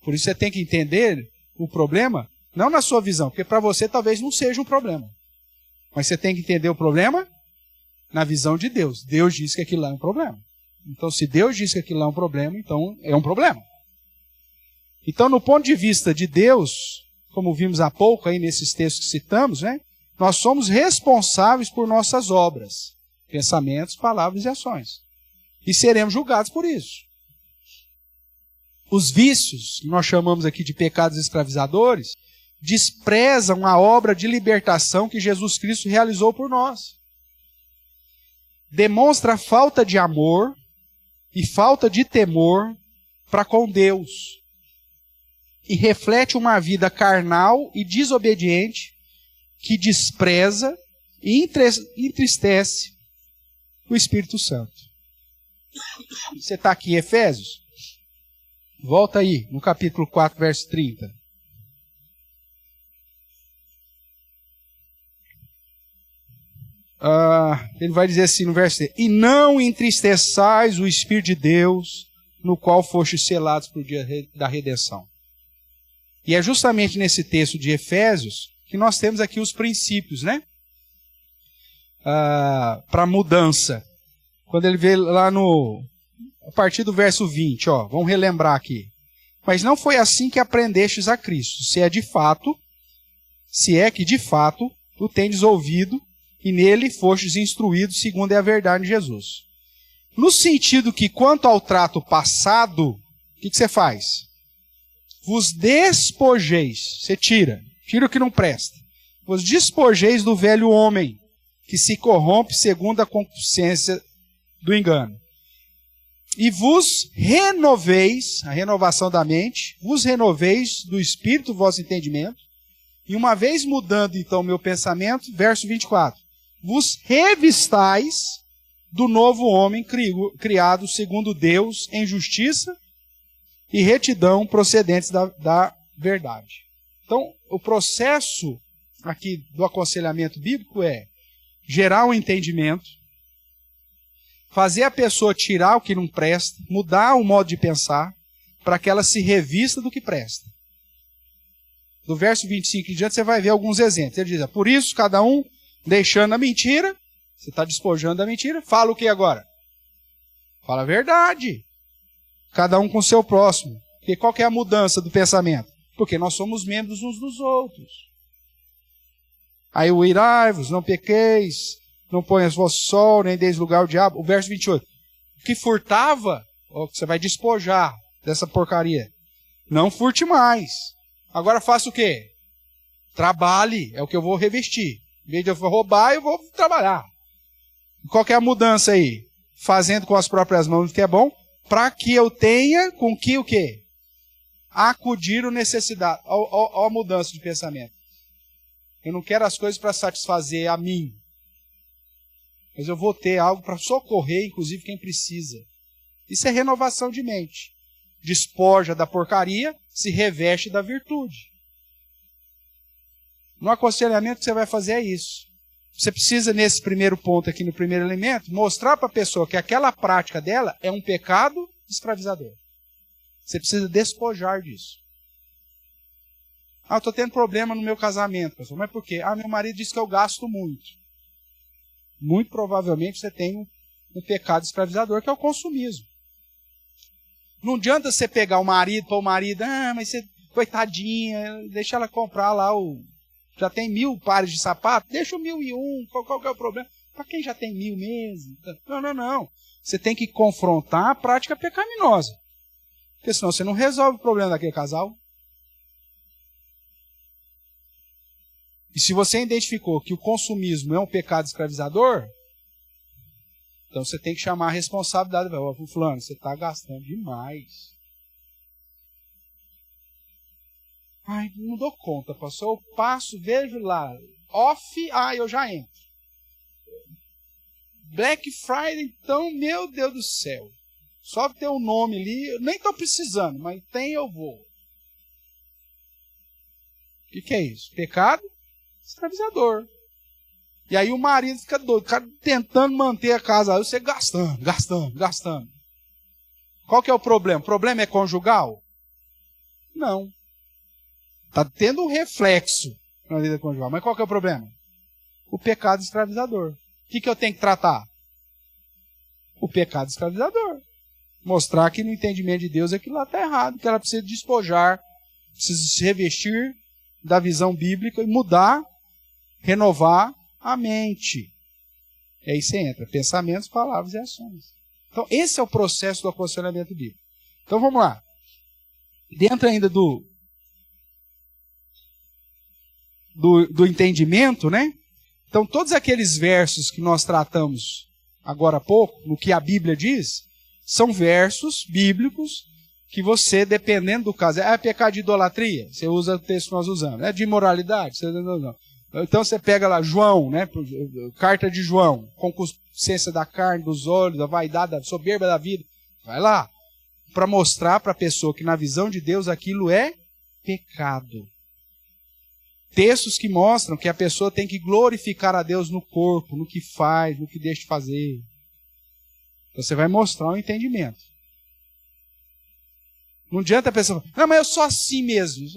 Por isso você tem que entender o problema, não na sua visão, porque para você talvez não seja um problema. Mas você tem que entender o problema na visão de Deus. Deus diz que aquilo lá é um problema. Então, se Deus diz que aquilo lá é um problema, então é um problema. Então, no ponto de vista de Deus, como vimos há pouco aí nesses textos que citamos, né, nós somos responsáveis por nossas obras, pensamentos, palavras e ações. E seremos julgados por isso. Os vícios, que nós chamamos aqui de pecados escravizadores, desprezam a obra de libertação que Jesus Cristo realizou por nós. Demonstra falta de amor e falta de temor para com Deus. E reflete uma vida carnal e desobediente que despreza e entristece o Espírito Santo. Você está aqui em Efésios? Volta aí, no capítulo 4, verso 30. Ele vai dizer assim no verso 3: e não entristeçais o Espírito de Deus, no qual fostes selados para o dia da redenção. E é justamente nesse texto de Efésios que nós temos aqui os princípios, né? Para mudança. Quando ele vê lá a partir do verso 20, vamos relembrar aqui. Mas não foi assim que aprendestes a Cristo, se é que de fato o tendes ouvido, e nele fostes instruídos segundo é a verdade de Jesus. No sentido que, quanto ao trato passado, o que você faz? Vos despojeis, você tira o que não presta. Vos despojeis do velho homem, que se corrompe segundo a concupiscência do engano. E vos renoveis, a renovação da mente, vos renoveis do espírito do vosso entendimento, e uma vez mudando então o meu pensamento, verso 24, vos revistais do novo homem criado segundo Deus em justiça e retidão procedentes da verdade. Então, o processo aqui do aconselhamento bíblico é gerar um entendimento, fazer a pessoa tirar o que não presta, mudar o modo de pensar, para que ela se revista do que presta. Do verso 25 em diante, você vai ver alguns exemplos. Ele diz, por isso, cada um deixando a mentira, você está despojando da mentira, fala o que agora? Fala a verdade. Cada um com o seu próximo. Porque qual que é a mudança do pensamento? Porque nós somos membros uns dos outros. Aí o irai-vos, não pequeis, não ponhas vosso sol, nem deis lugar ao diabo. O verso 28. O que furtava, você vai despojar dessa porcaria. Não furte mais. Agora faça o quê? Trabalhe, é o que eu vou revestir. Em vez de eu roubar, eu vou trabalhar. Qual que é a mudança aí? Fazendo com as próprias mãos o que é bom, para que eu tenha com que o quê? Acudir o necessidade. Olha a mudança de pensamento. Eu não quero as coisas para satisfazer a mim. Mas eu vou ter algo para socorrer, inclusive, quem precisa. Isso é renovação de mente. Despoja da porcaria, se reveste da virtude. No aconselhamento que você vai fazer é isso. Você precisa, nesse primeiro ponto aqui, no primeiro elemento, mostrar para a pessoa que aquela prática dela é um pecado escravizador. Você precisa despojar disso. Eu estou tendo problema no meu casamento, pastor. Mas por quê? Meu marido disse que eu gasto muito. Muito provavelmente você tem um pecado escravizador, que é o consumismo. Não adianta você pegar o marido para o marido, mas você, coitadinha, deixa ela comprar lá já tem 1000 pares de sapato, deixa o 1001, qual que é o problema? Para quem já tem 1000 mesmo? Não. Você tem que confrontar a prática pecaminosa. Porque senão você não resolve o problema daquele casal. E se você identificou que o consumismo é um pecado escravizador, então você tem que chamar a responsabilidade. Fulano, você está gastando demais. Não dou conta, pastor. Eu passo, vejo lá. Off, eu já entro. Black Friday, então, meu Deus do céu. Só ter um nome ali, eu nem estou precisando, mas tem, eu vou. O que é isso? Pecado escravizador. E aí o marido fica doido, tentando manter a casa, aí você gastando. Qual que é o problema? O problema é conjugal? Não. Está tendo um reflexo na vida conjugal. Mas qual que é o problema? O pecado escravizador. O que eu tenho que tratar? O pecado escravizador. Mostrar que no entendimento de Deus aquilo lá está errado, que ela precisa despojar, precisa se revestir da visão bíblica e mudar, renovar a mente. E aí você entra, pensamentos, palavras e ações. Então esse é o processo do aconselhamento bíblico. Então vamos lá. Dentro ainda do entendimento, né? Então todos aqueles versos que nós tratamos agora há pouco, no que a Bíblia diz, são versos bíblicos que você, dependendo do caso, é pecado de idolatria, você usa o texto que nós usamos, é de imoralidade, você não. Então você pega lá João, né, carta de João, concupiscência da carne, dos olhos, da vaidade, da soberba da vida, vai lá, para mostrar para a pessoa que na visão de Deus aquilo é pecado. Textos que mostram que a pessoa tem que glorificar a Deus no corpo, no que faz, no que deixa de fazer. Você vai mostrar um entendimento. Não adianta a pessoa falar, não, mas eu sou assim mesmo.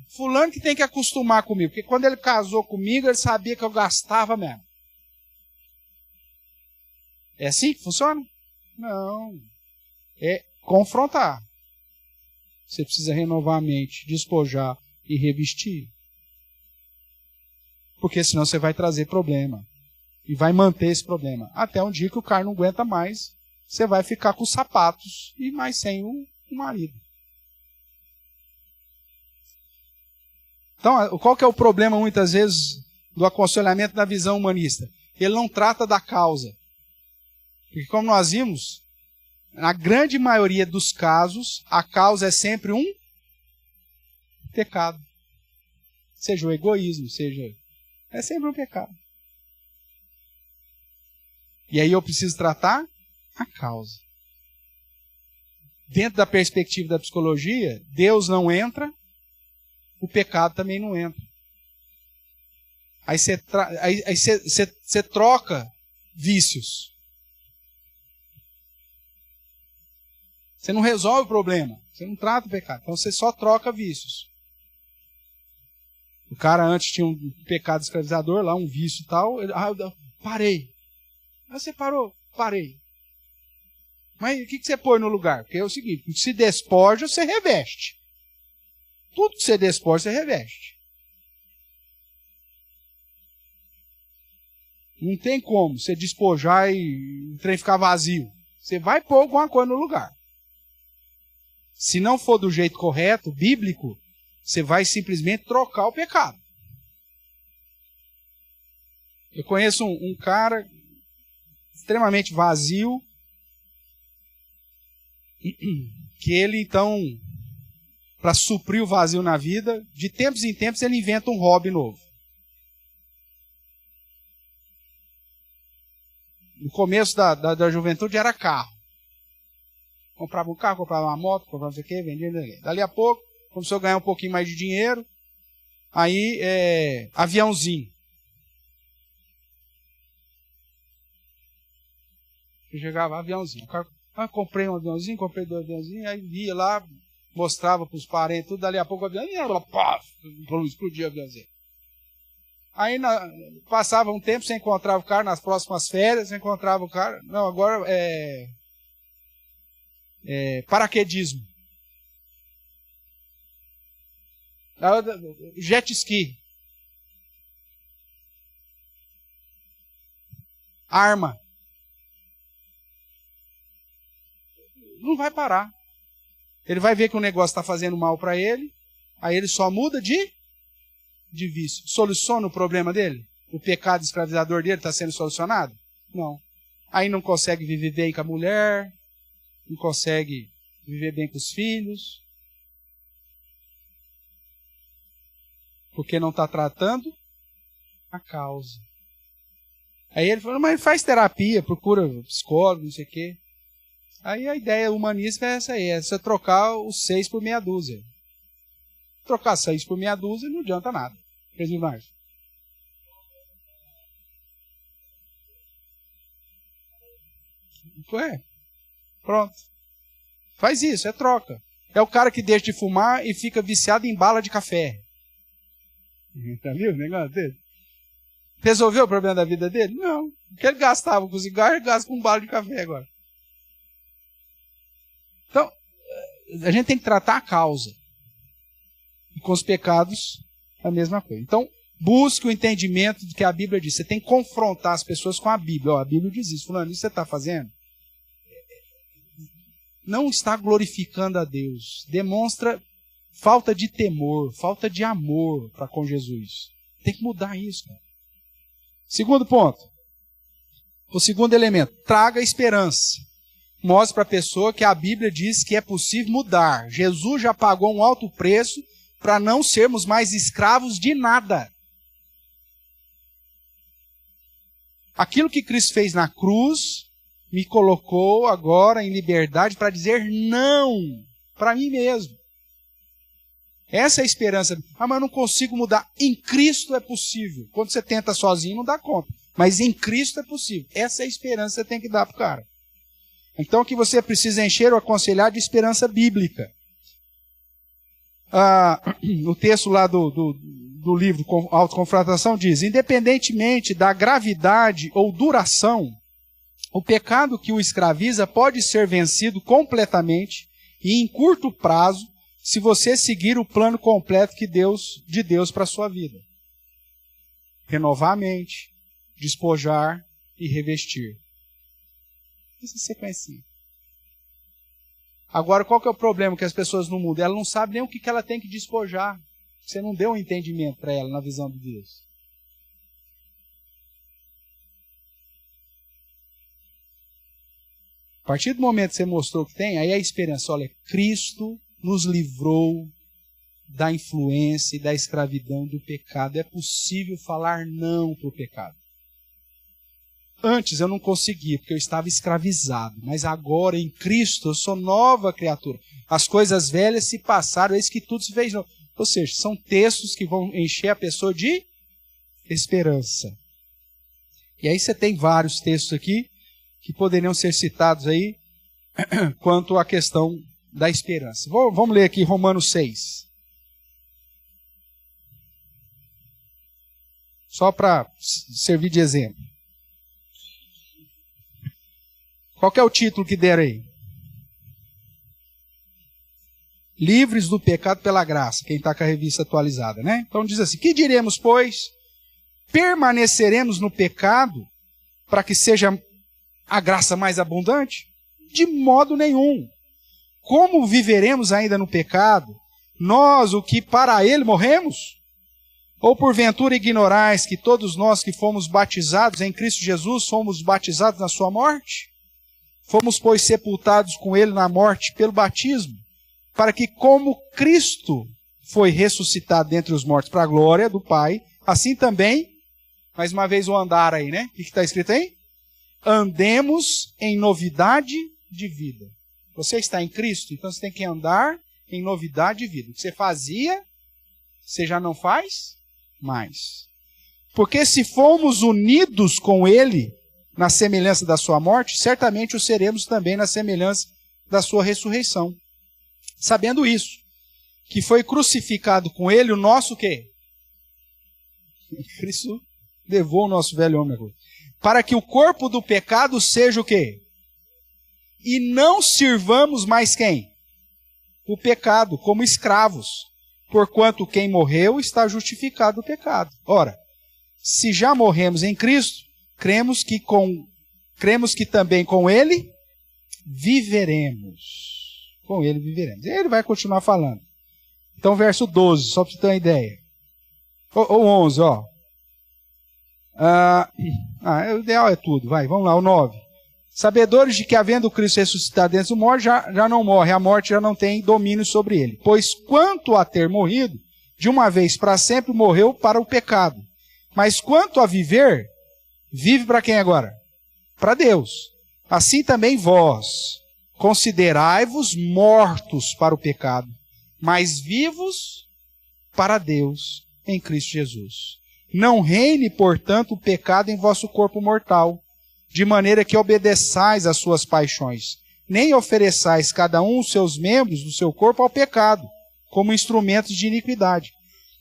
Fulano que tem que acostumar comigo, porque quando ele casou comigo, ele sabia que eu gastava mesmo. É assim que funciona? Não. É confrontar. Você precisa renovar a mente, despojar e revestir. Porque senão você vai trazer problema. E vai manter esse problema. Até um dia que o cara não aguenta mais, você vai ficar com os sapatos e mais sem o marido. Então, qual que é o problema, muitas vezes, do aconselhamento na visão humanista? Ele não trata da causa. Porque, como nós vimos, na grande maioria dos casos, a causa é sempre um pecado. Seja o egoísmo, é sempre um pecado. E aí eu preciso tratar a causa. Dentro da perspectiva da psicologia, Deus não entra, o pecado também não entra. Aí você troca vícios. Você não resolve o problema. Você não trata o pecado. Então você só troca vícios. O cara antes tinha um pecado escravizador, lá um vício e tal. Parei. Você parou? Parei. Mas o que você põe no lugar? Porque é o seguinte, se despoja, você reveste. Tudo que você despoja, você reveste. Não tem como você despojar e o trem ficar vazio. Você vai pôr alguma coisa no lugar. Se não for do jeito correto, bíblico, você vai simplesmente trocar o pecado. Eu conheço um cara extremamente vazio, que ele então, para suprir o vazio na vida, de tempos em tempos ele inventa um hobby novo. No começo da juventude era carro. Comprava um carro, comprava uma moto, comprava não sei o quê, vendia, não sei o quê. Dali a pouco, começou a ganhar um pouquinho mais de dinheiro, aí aviãozinho. Eu chegava, aviãozinho. Comprei um aviãozinho, comprei 2 aviãozinhos, aí via lá, mostrava para os parentes, tudo, dali a pouco o aviãozinho, explodia o aviãozinho. Aí passava um tempo, você encontrava o cara, nas próximas férias, você encontrava o cara, não, agora paraquedismo. Jet ski. Arma. Não vai parar. Ele vai ver que o negócio está fazendo mal para ele, aí ele só muda de vício. Soluciona o problema dele? O pecado escravizador dele está sendo solucionado? Não. Aí não consegue viver bem com a mulher, não consegue viver bem com os filhos, porque não está tratando a causa. Aí ele falou, mas faz terapia, procura psicólogo, não sei o quê. Aí a ideia humanista é essa aí, é você trocar os 6 por meia dúzia. Trocar 6 por meia dúzia não adianta nada. Pronto. Faz isso, é troca. É o cara que deixa de fumar e fica viciado em bala de café. Tá vendo o negócio dele? Resolveu o problema da vida dele? Não. O que ele gastava com cigarro, ele gasta com bala de café agora. Então, a gente tem que tratar a causa. E com os pecados, a mesma coisa. Então, busque o entendimento do que a Bíblia diz. Você tem que confrontar as pessoas com a Bíblia. A Bíblia diz isso. Fulano, isso que você está fazendo não está glorificando a Deus. Demonstra falta de temor, falta de amor para com Jesus. Tem que mudar isso, cara. Segundo ponto. O segundo elemento. Traga esperança. mostre para a pessoa que a Bíblia diz que é possível mudar. Jesus já pagou um alto preço para não sermos mais escravos de nada. Aquilo que Cristo fez na cruz me colocou agora em liberdade para dizer não para mim mesmo. Essa é a esperança. Ah, mas eu não consigo mudar. Em Cristo é possível. Quando você tenta sozinho, não dá conta. Mas em Cristo é possível. Essa é a esperança que você tem que dar para o cara. Então, o que você precisa encher ou aconselhar de esperança bíblica. No texto lá do livro Autoconfrontação diz: independentemente da gravidade ou duração, o pecado que o escraviza pode ser vencido completamente e em curto prazo, se você seguir o plano completo de Deus para a sua vida. Renovar a mente, despojar e revestir. Essa sequência. Agora, qual que é o problema que as pessoas no mundo? Ela não sabe nem o que ela tem que despojar. Você não deu um entendimento para ela na visão de Deus. A partir do momento que você mostrou que tem, aí a esperança. Olha, Cristo nos livrou da influência e da escravidão do pecado. É possível falar não para o pecado. Antes eu não conseguia, porque eu estava escravizado. Mas agora, em Cristo, eu sou nova criatura. As coisas velhas se passaram, eis que tudo se fez novo. Ou seja, são textos que vão encher a pessoa de esperança. E aí você tem vários textos aqui que poderiam ser citados aí quanto à questão da esperança. Vamos ler aqui Romanos 6. Só para servir de exemplo. Qual que é o título que deram aí? Livres do pecado pela graça. Quem está com a revista atualizada, né? Então diz assim: que diremos, pois? Permaneceremos no pecado para que seja a graça mais abundante? De modo nenhum. Como viveremos ainda no pecado? Nós, o que para ele morremos? Ou porventura ignorais que todos nós que fomos batizados em Cristo Jesus, fomos batizados na sua morte? Fomos, pois, sepultados com ele na morte pelo batismo, para que, como Cristo foi ressuscitado dentre os mortos para a glória do Pai, assim também, mais uma vez o andar aí, né? O que está escrito aí? Andemos em novidade de vida. Você está em Cristo, então você tem que andar em novidade de vida. O que você fazia, você já não faz mais. Porque se formos unidos com ele, na semelhança da sua morte, certamente o seremos também na semelhança da sua ressurreição. Sabendo isso, que foi crucificado com ele o nosso quê? Cristo levou o nosso velho homem agora. Para que o corpo do pecado seja o quê? E não sirvamos mais quem? O pecado, como escravos. Porquanto quem morreu está justificado do pecado. Ora, se já morremos em Cristo, cremos que também com ele viveremos. Com ele viveremos. E ele vai continuar falando. Então, verso 12, só para você ter uma ideia. Ou 11, ó. O ideal é tudo. Vamos lá, o 9. Sabedores de que, havendo Cristo ressuscitado dentre os mortos, já não morre. A morte já não tem domínio sobre ele. Pois quanto a ter morrido, de uma vez para sempre morreu para o pecado. Mas quanto a viver, vive para quem agora? Para Deus. Assim também vós, considerai-vos mortos para o pecado, mas vivos para Deus em Cristo Jesus. Não reine, portanto, o pecado em vosso corpo mortal, de maneira que obedeçais às suas paixões, nem ofereçais cada um os seus membros do seu corpo ao pecado, como instrumentos de iniquidade,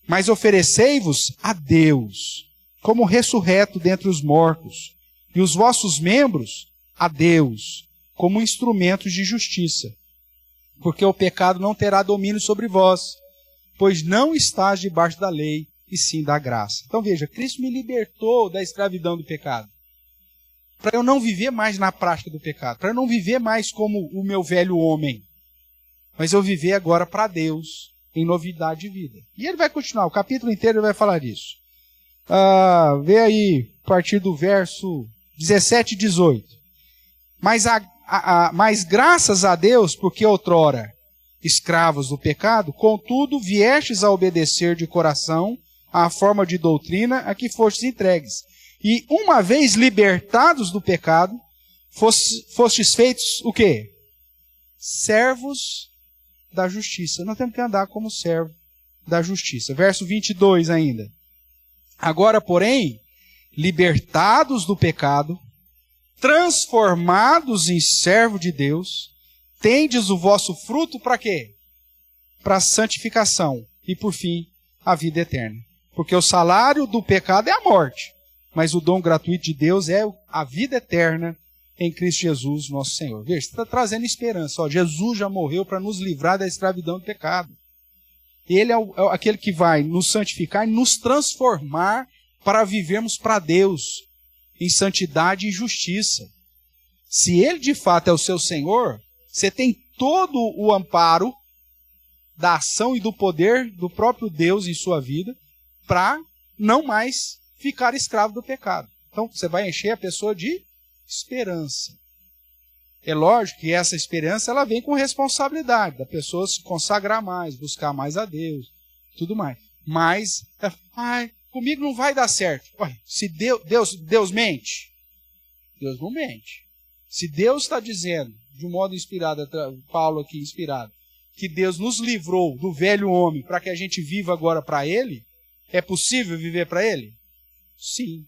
mas oferecei-vos a Deus, como ressurreto dentre os mortos, e os vossos membros a Deus, como instrumentos de justiça. Porque o pecado não terá domínio sobre vós, pois não estás debaixo da lei, e sim da graça. Então veja, Cristo me libertou da escravidão do pecado, para eu não viver mais na prática do pecado, para eu não viver mais como o meu velho homem, mas eu viver agora para Deus, em novidade de vida. E ele vai continuar, o capítulo inteiro ele vai falar disso. Vê aí, a partir do verso 17 e 18. Mas mas graças a Deus, porque outrora escravos do pecado, contudo viestes a obedecer de coração à forma de doutrina a que fostes entregues. E uma vez libertados do pecado, fostes feitos o quê? Servos da justiça. Nós temos que andar como servo da justiça. Verso 22 ainda. Agora, porém, libertados do pecado, transformados em servo de Deus, tendes o vosso fruto para quê? Para a santificação e, por fim, a vida eterna. Porque o salário do pecado é a morte, mas o dom gratuito de Deus é a vida eterna em Cristo Jesus, nosso Senhor. Veja, você está trazendo esperança. Ó, Jesus já morreu para nos livrar da escravidão do pecado. Ele é aquele que vai nos santificar e nos transformar para vivermos para Deus em santidade e justiça. Se Ele de fato é o seu Senhor, você tem todo o amparo da ação e do poder do próprio Deus em sua vida para não mais ficar escravo do pecado. Então você vai encher a pessoa de esperança. É lógico que essa esperança ela vem com responsabilidade da pessoa se consagrar mais, buscar mais a Deus, tudo mais. Mas, comigo não vai dar certo. Se Deus mente, Deus não mente. Se Deus está dizendo, de um modo inspirado, Paulo aqui inspirado, que Deus nos livrou do velho homem para que a gente viva agora para Ele, é possível viver para Ele? Sim,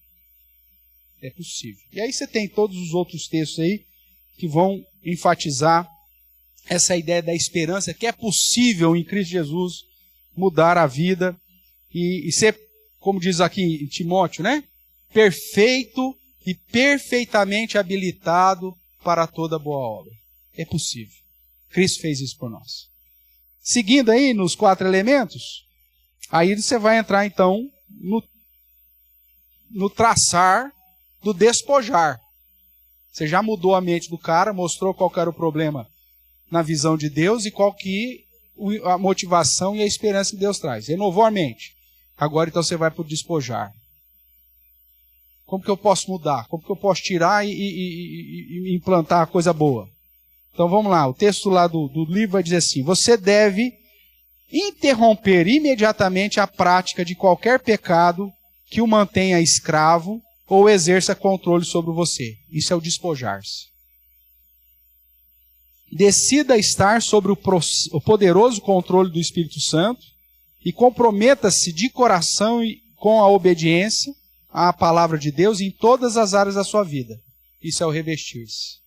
é possível. E aí você tem todos os outros textos aí que vão enfatizar essa ideia da esperança, que é possível em Cristo Jesus mudar a vida e ser, como diz aqui em Timóteo, né? Perfeito e perfeitamente habilitado para toda boa obra. É possível. Cristo fez isso por nós. Seguindo aí nos 4 elementos, aí você vai entrar então no traçar do despojar. Você já mudou a mente do cara, mostrou qual que era o problema na visão de Deus e qual que a motivação e a esperança que Deus traz. Renovou a mente. Agora então você vai para o despojar. Como que eu posso mudar? Como que eu posso tirar e implantar a coisa boa? Então vamos lá, o texto lá do livro vai dizer assim: você deve interromper imediatamente a prática de qualquer pecado que o mantenha escravo ou exerça controle sobre você. Isso é o despojar-se. Decida estar sobre o poderoso controle do Espírito Santo e comprometa-se de coração com a obediência à palavra de Deus em todas as áreas da sua vida. Isso é o revestir-se.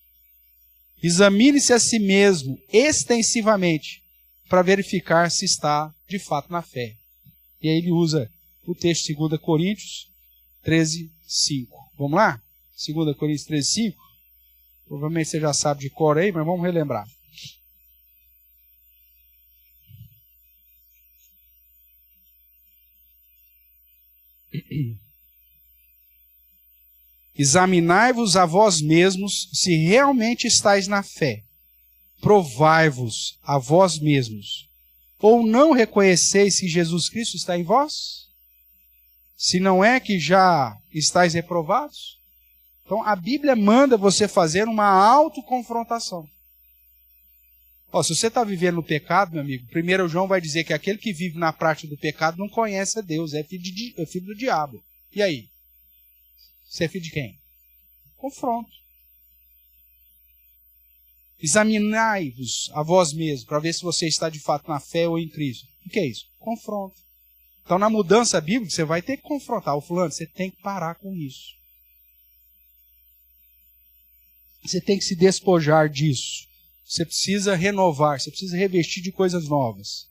Examine-se a si mesmo extensivamente para verificar se está de fato na fé. E aí ele usa o texto de 2 Coríntios 13, 5. Vamos lá? 2 Coríntios 13, 5. Provavelmente você já sabe de cor aí, mas vamos relembrar. Examinai-vos a vós mesmos se realmente estáis na fé. Provai-vos a vós mesmos. Ou não reconheceis que Jesus Cristo está em vós? Se não é que já estáis reprovados? Então a Bíblia manda você fazer uma autoconfrontação. Se você está vivendo no pecado, meu amigo, 1 João vai dizer que aquele que vive na prática do pecado não conhece a Deus, é filho do diabo. E aí? Você é filho de quem? Confronto. Examinai-vos a vós mesmos para ver se você está de fato na fé ou em Cristo. O que é isso? Confronto. Então, na mudança bíblica, você vai ter que confrontar o fulano. Você tem que parar com isso. Você tem que se despojar disso. Você precisa renovar, você precisa revestir de coisas novas.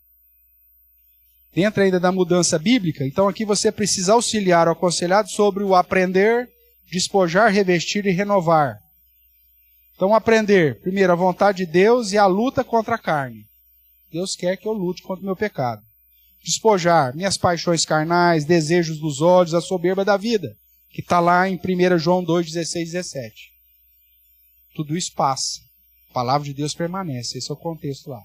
Dentro ainda da mudança bíblica, então aqui você precisa auxiliar o aconselhado sobre o aprender, despojar, revestir e renovar. Então aprender, primeiro, a vontade de Deus e a luta contra a carne. Deus quer que eu lute contra o meu pecado. Despojar, minhas paixões carnais, desejos dos olhos, a soberba da vida, que está lá em 1 João 2, 16 e 17. Tudo isso passa. A palavra de Deus permanece, esse é o contexto lá.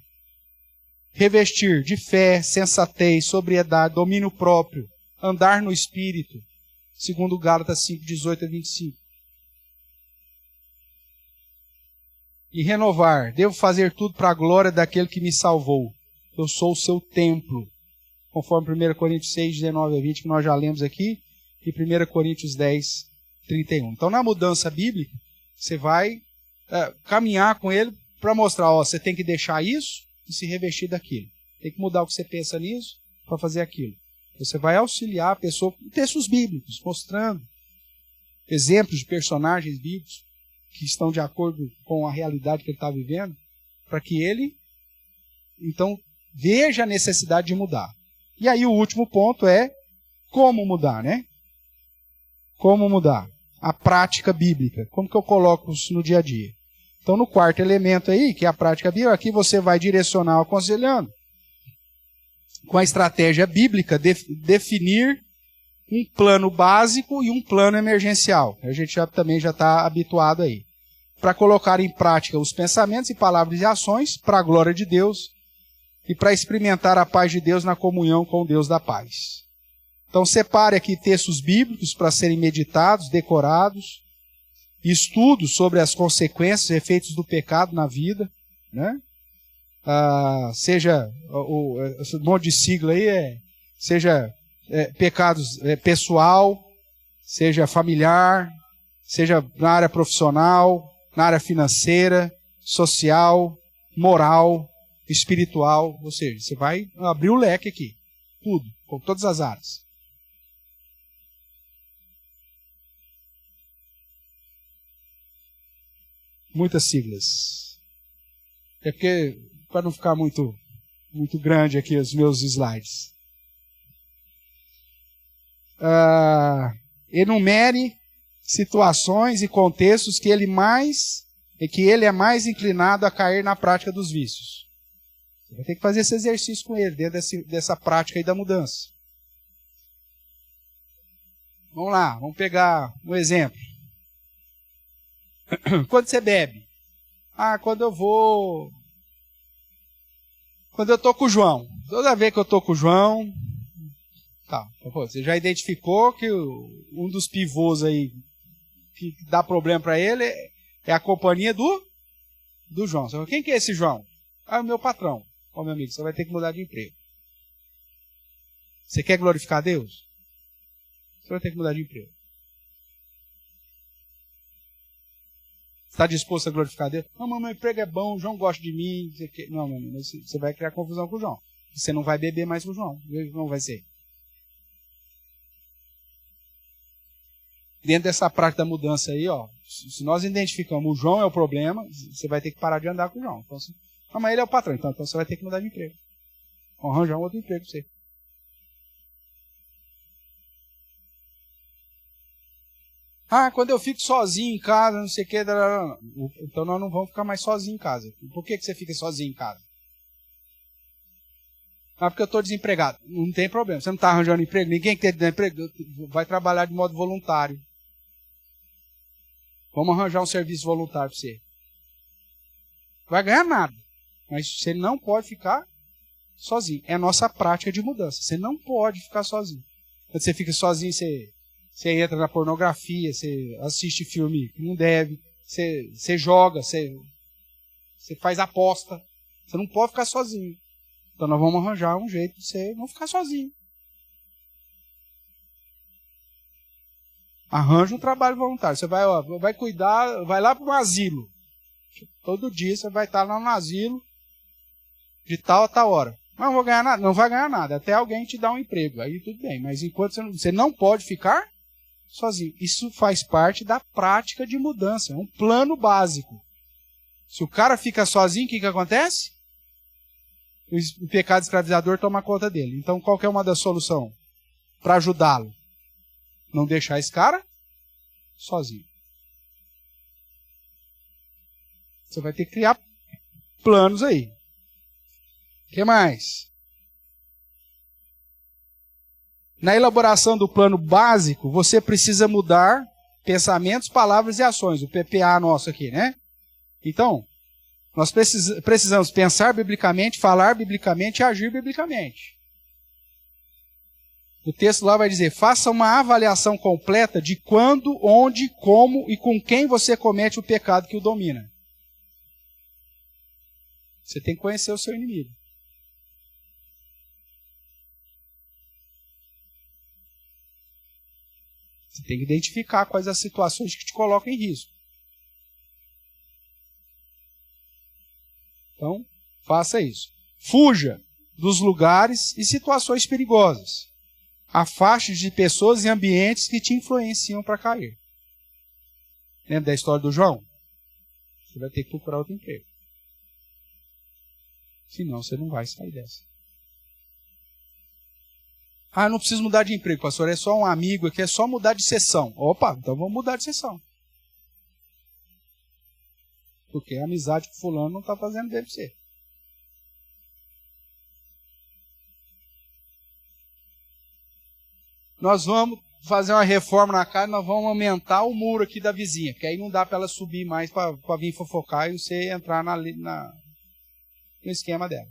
Revestir de fé, sensatez, sobriedade, domínio próprio, andar no Espírito, segundo Gálatas 5, 18 a 25. e renovar. Devo fazer tudo para a glória daquele que me salvou. Eu sou o seu templo. Conforme 1 Coríntios 6, 19 a 20, que nós já lemos aqui, e 1 Coríntios 10, 31. Então, na mudança bíblica, você vai caminhar com ele para mostrar, ó, você tem que deixar isso e se revestir daquilo. Tem que mudar o que você pensa nisso para fazer aquilo. Você vai auxiliar a pessoa com textos bíblicos, mostrando exemplos de personagens bíblicos que estão de acordo com a realidade que ele está vivendo, para que ele, então, veja a necessidade de mudar. E aí o último ponto é como mudar, né? Como mudar? A prática bíblica. Como que eu coloco isso no dia a dia? Então, no quarto elemento aí, que é a prática bíblica, aqui você vai direcionar aconselhando com a estratégia bíblica, definir um plano básico e um plano emergencial. A gente também já está habituado aí. Para colocar em prática os pensamentos e palavras e ações para a glória de Deus e para experimentar a paz de Deus na comunhão com o Deus da paz. Então, separe aqui textos bíblicos para serem meditados, decorados, estudos sobre as consequências e efeitos do pecado na vida, né? Seja esse monte de sigla aí, seja pecados pessoal, seja familiar, seja na área profissional, na área financeira, social, moral, espiritual, ou seja, você vai abrir o leque aqui, tudo, com todas as áreas. Muitas siglas. É porque, para não ficar muito grande aqui os meus slides. Enumere situações e contextos que ele é mais inclinado a cair na prática dos vícios. Você vai ter que fazer esse exercício com ele, dentro dessa prática aí da mudança. Vamos lá, vamos pegar um exemplo. Quando você bebe? Quando eu tô com o João. Toda vez que eu tô com o João, tá, você já identificou que um dos pivôs aí que dá problema para ele é a companhia do João. Você fala, quem que é esse João? O meu patrão. Meu amigo, você vai ter que mudar de emprego. Você quer glorificar a Deus? Você vai ter que mudar de emprego. Está disposto a glorificar a Deus? Não, mas meu emprego é bom, o João gosta de mim. Não, meu amigo, você vai criar confusão com o João. Você não vai beber mais com o João. Não vai ser. Dentro dessa prática da mudança aí, ó, se nós identificamos o João é o problema, você vai ter que parar de andar com o João. Então, mas ele é o patrão, então você vai ter que mudar de emprego. Arranjar um outro emprego para você. Quando eu fico sozinho em casa, não sei o que, então nós não vamos ficar mais sozinhos em casa. Por que você fica sozinho em casa? Porque eu estou desempregado. Não tem problema, você não está arranjando emprego, ninguém que tem emprego vai trabalhar de modo voluntário. Vamos arranjar um serviço voluntário para você. Vai ganhar nada, mas você não pode ficar sozinho. É a nossa prática de mudança. Você não pode ficar sozinho. Quando você fica sozinho, você entra na pornografia, você assiste filme que não deve, você joga, você faz aposta. Você não pode ficar sozinho. Então nós vamos arranjar um jeito de você não ficar sozinho. Arranja um trabalho voluntário. Você vai cuidar, vai lá para um asilo. Todo dia você vai estar lá no asilo de tal a tal hora. Mas não vou ganhar nada. Não vai ganhar nada. Até alguém te dar um emprego. Aí tudo bem. Mas enquanto você não pode ficar sozinho. Isso faz parte da prática de mudança. É um plano básico. Se o cara fica sozinho, o que acontece? O pecado escravizador toma conta dele. Então, qual que é uma das soluções para ajudá-lo? Não deixar esse cara sozinho. Você vai ter que criar planos aí. O que mais? Na elaboração do plano básico, você precisa mudar pensamentos, palavras e ações. O PPA nosso aqui, né? Então, nós precisamos pensar biblicamente, falar biblicamente e agir biblicamente. O texto lá vai dizer, faça uma avaliação completa de quando, onde, como e com quem você comete o pecado que o domina. Você tem que conhecer o seu inimigo. Você tem que identificar quais as situações que te colocam em risco. Então, faça isso. Fuja dos lugares e situações perigosas. Afaste de pessoas e ambientes que te influenciam para cair. Lembra da história do João? Você vai ter que procurar outro emprego. Senão você não vai sair dessa. Ah, não preciso mudar de emprego, pastor. É só um amigo aqui, é só mudar de sessão. Opa, então vamos mudar de sessão. Porque a amizade com fulano não está fazendo bem para você. Nós vamos fazer uma reforma na casa, nós vamos aumentar o muro aqui da vizinha, porque aí não dá para ela subir mais para vir fofocar e você entrar no esquema dela.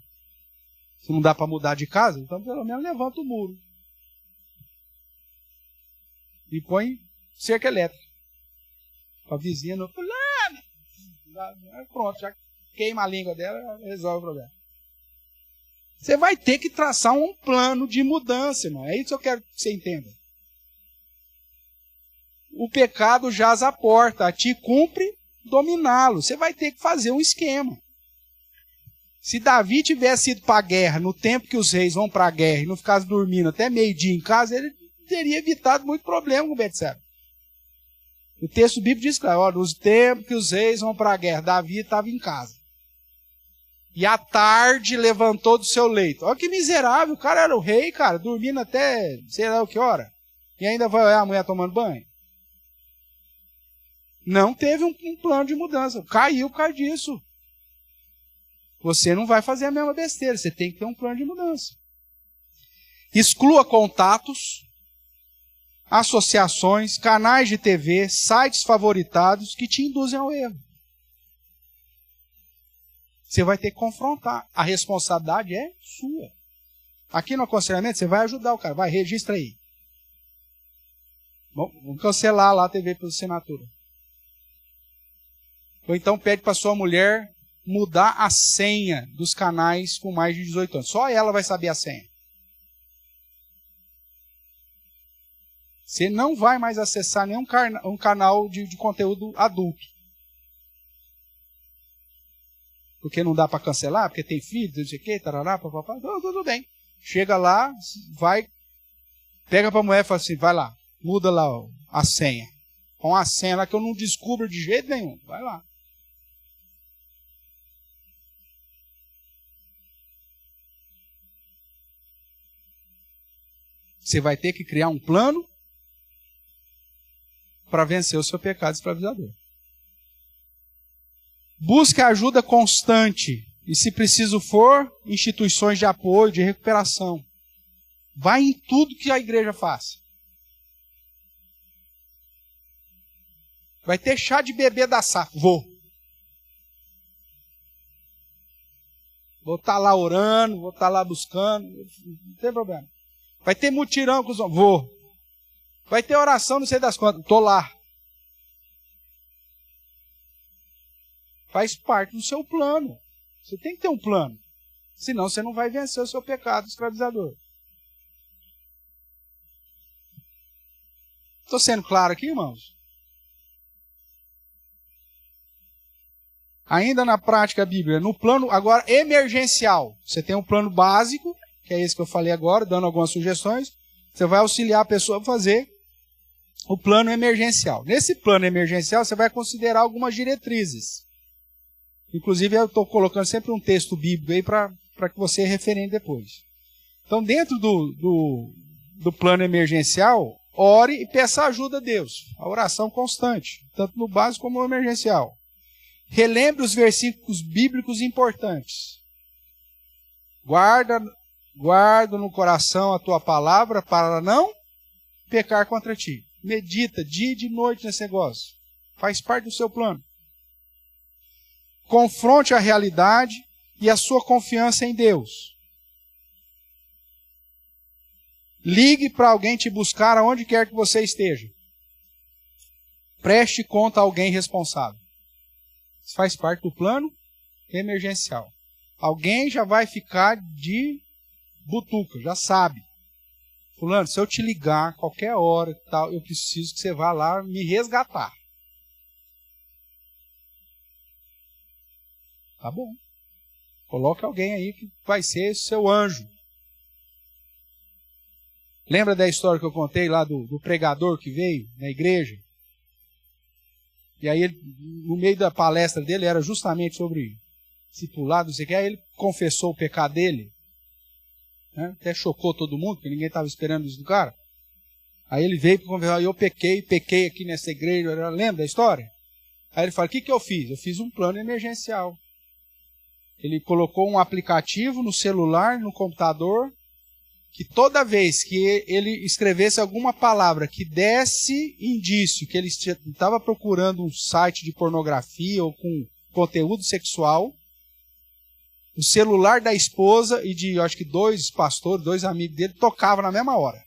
Se não dá para mudar de casa, então pelo menos levanta o muro. E põe cerca elétrica. A vizinha não... Pronto, já queima a língua dela, resolve o problema. Você vai ter que traçar um plano de mudança, irmão. É isso que eu quero que você entenda. O pecado jaz à porta, a ti cumpre dominá-lo. Você vai ter que fazer um esquema. Se Davi tivesse ido para a guerra no tempo que os reis vão para a guerra e não ficasse dormindo até meio-dia em casa, ele teria evitado muito problema com Betseba. O texto bíblico diz, claro, nos tempos que os reis vão para a guerra, Davi estava em casa. E à tarde levantou do seu leito. Olha que miserável, o cara era o rei, cara, dormindo até sei lá o que hora. E ainda vai olhar a mulher tomando banho. Não teve um plano de mudança. Caiu por causa disso. Você não vai fazer a mesma besteira. Você tem que ter um plano de mudança. Exclua contatos, associações, canais de TV, sites favoritados que te induzem ao erro. Você vai ter que confrontar. A responsabilidade é sua. Aqui no aconselhamento, você vai ajudar o cara. Vai, registra aí. Vamos cancelar lá a TV pela assinatura. Ou então pede para sua mulher mudar a senha dos canais com mais de 18 anos. Só ela vai saber a senha. Você não vai mais acessar nenhum canal de conteúdo adulto. Porque não dá para cancelar, porque tem filho, não sei o quê, tarará, papapá, tudo bem. Chega lá, vai, pega para a mulher e fala assim, vai lá, muda lá a senha. Com a senha lá que eu não descubro de jeito nenhum, vai lá. Você vai ter que criar um plano para vencer o seu pecado escravizador. Busque ajuda constante e, se preciso for, instituições de apoio, de recuperação. Vai em tudo que a igreja faz. Vai ter chá de bebê da SAF. Vou estar lá orando, vou estar lá buscando, não tem problema. Vai ter mutirão com os homens. Vou. Vai ter oração, não sei das quantas. Estou lá. Faz parte do seu plano. Você tem que ter um plano. Senão você não vai vencer o seu pecado escravizador. Estou sendo claro aqui, irmãos? Ainda na prática bíblica, no plano agora emergencial. Você tem um plano básico, que é esse que eu falei agora, dando algumas sugestões. Você vai auxiliar a pessoa a fazer o plano emergencial. Nesse plano emergencial, você vai considerar algumas diretrizes. Inclusive, eu estou colocando sempre um texto bíblico aí para que você referende depois. Então, dentro do plano emergencial, ore e peça ajuda a Deus. A oração constante, tanto no básico como no emergencial. Relembre os versículos bíblicos importantes. Guarda no coração a tua palavra para não pecar contra ti. Medita dia e de noite nesse negócio. Faz parte do seu plano. Confronte a realidade e a sua confiança em Deus. Ligue para alguém te buscar aonde quer que você esteja. Preste conta a alguém responsável. Isso faz parte do plano emergencial. Alguém já vai ficar de butuca, já sabe. Fulano, se eu te ligar qualquer hora, tal, eu preciso que você vá lá me resgatar. Tá bom. Coloque alguém aí que vai ser seu anjo. Lembra da história que eu contei lá do pregador que veio na igreja? E aí, ele, no meio da palestra dele, era justamente sobre discipulado, não sei o que, aí ele confessou o pecado dele. Né? Até chocou todo mundo, porque ninguém estava esperando isso do cara. Aí ele veio para conversar, eu pequei aqui nessa igreja, lembra da história? Aí ele fala, o que eu fiz? Eu fiz um plano emergencial. Ele colocou um aplicativo no celular, no computador, que toda vez que ele escrevesse alguma palavra que desse indício que ele estava procurando um site de pornografia ou com conteúdo sexual, o celular da esposa e de, acho que 2 pastores, 2 amigos dele, tocava na mesma hora.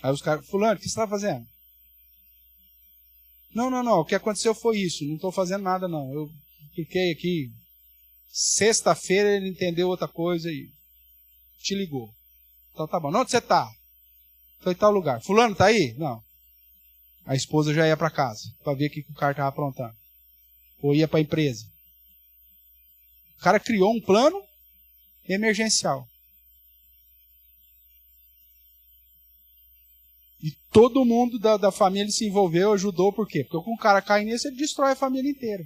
Aí os caras, fulano, o que você está fazendo? Não, o que aconteceu foi isso, não estou fazendo nada não, eu fiquei aqui, sexta-feira ele entendeu outra coisa e te ligou. Então tá bom, onde você está? Foi em tal lugar. Fulano tá aí? Não. A esposa já ia para casa, para ver o que o cara estava aprontando. Ou ia para a empresa. O cara criou um plano emergencial. E todo mundo da família se envolveu, ajudou, por quê? Porque quando o cara cai nisso, ele destrói a família inteira.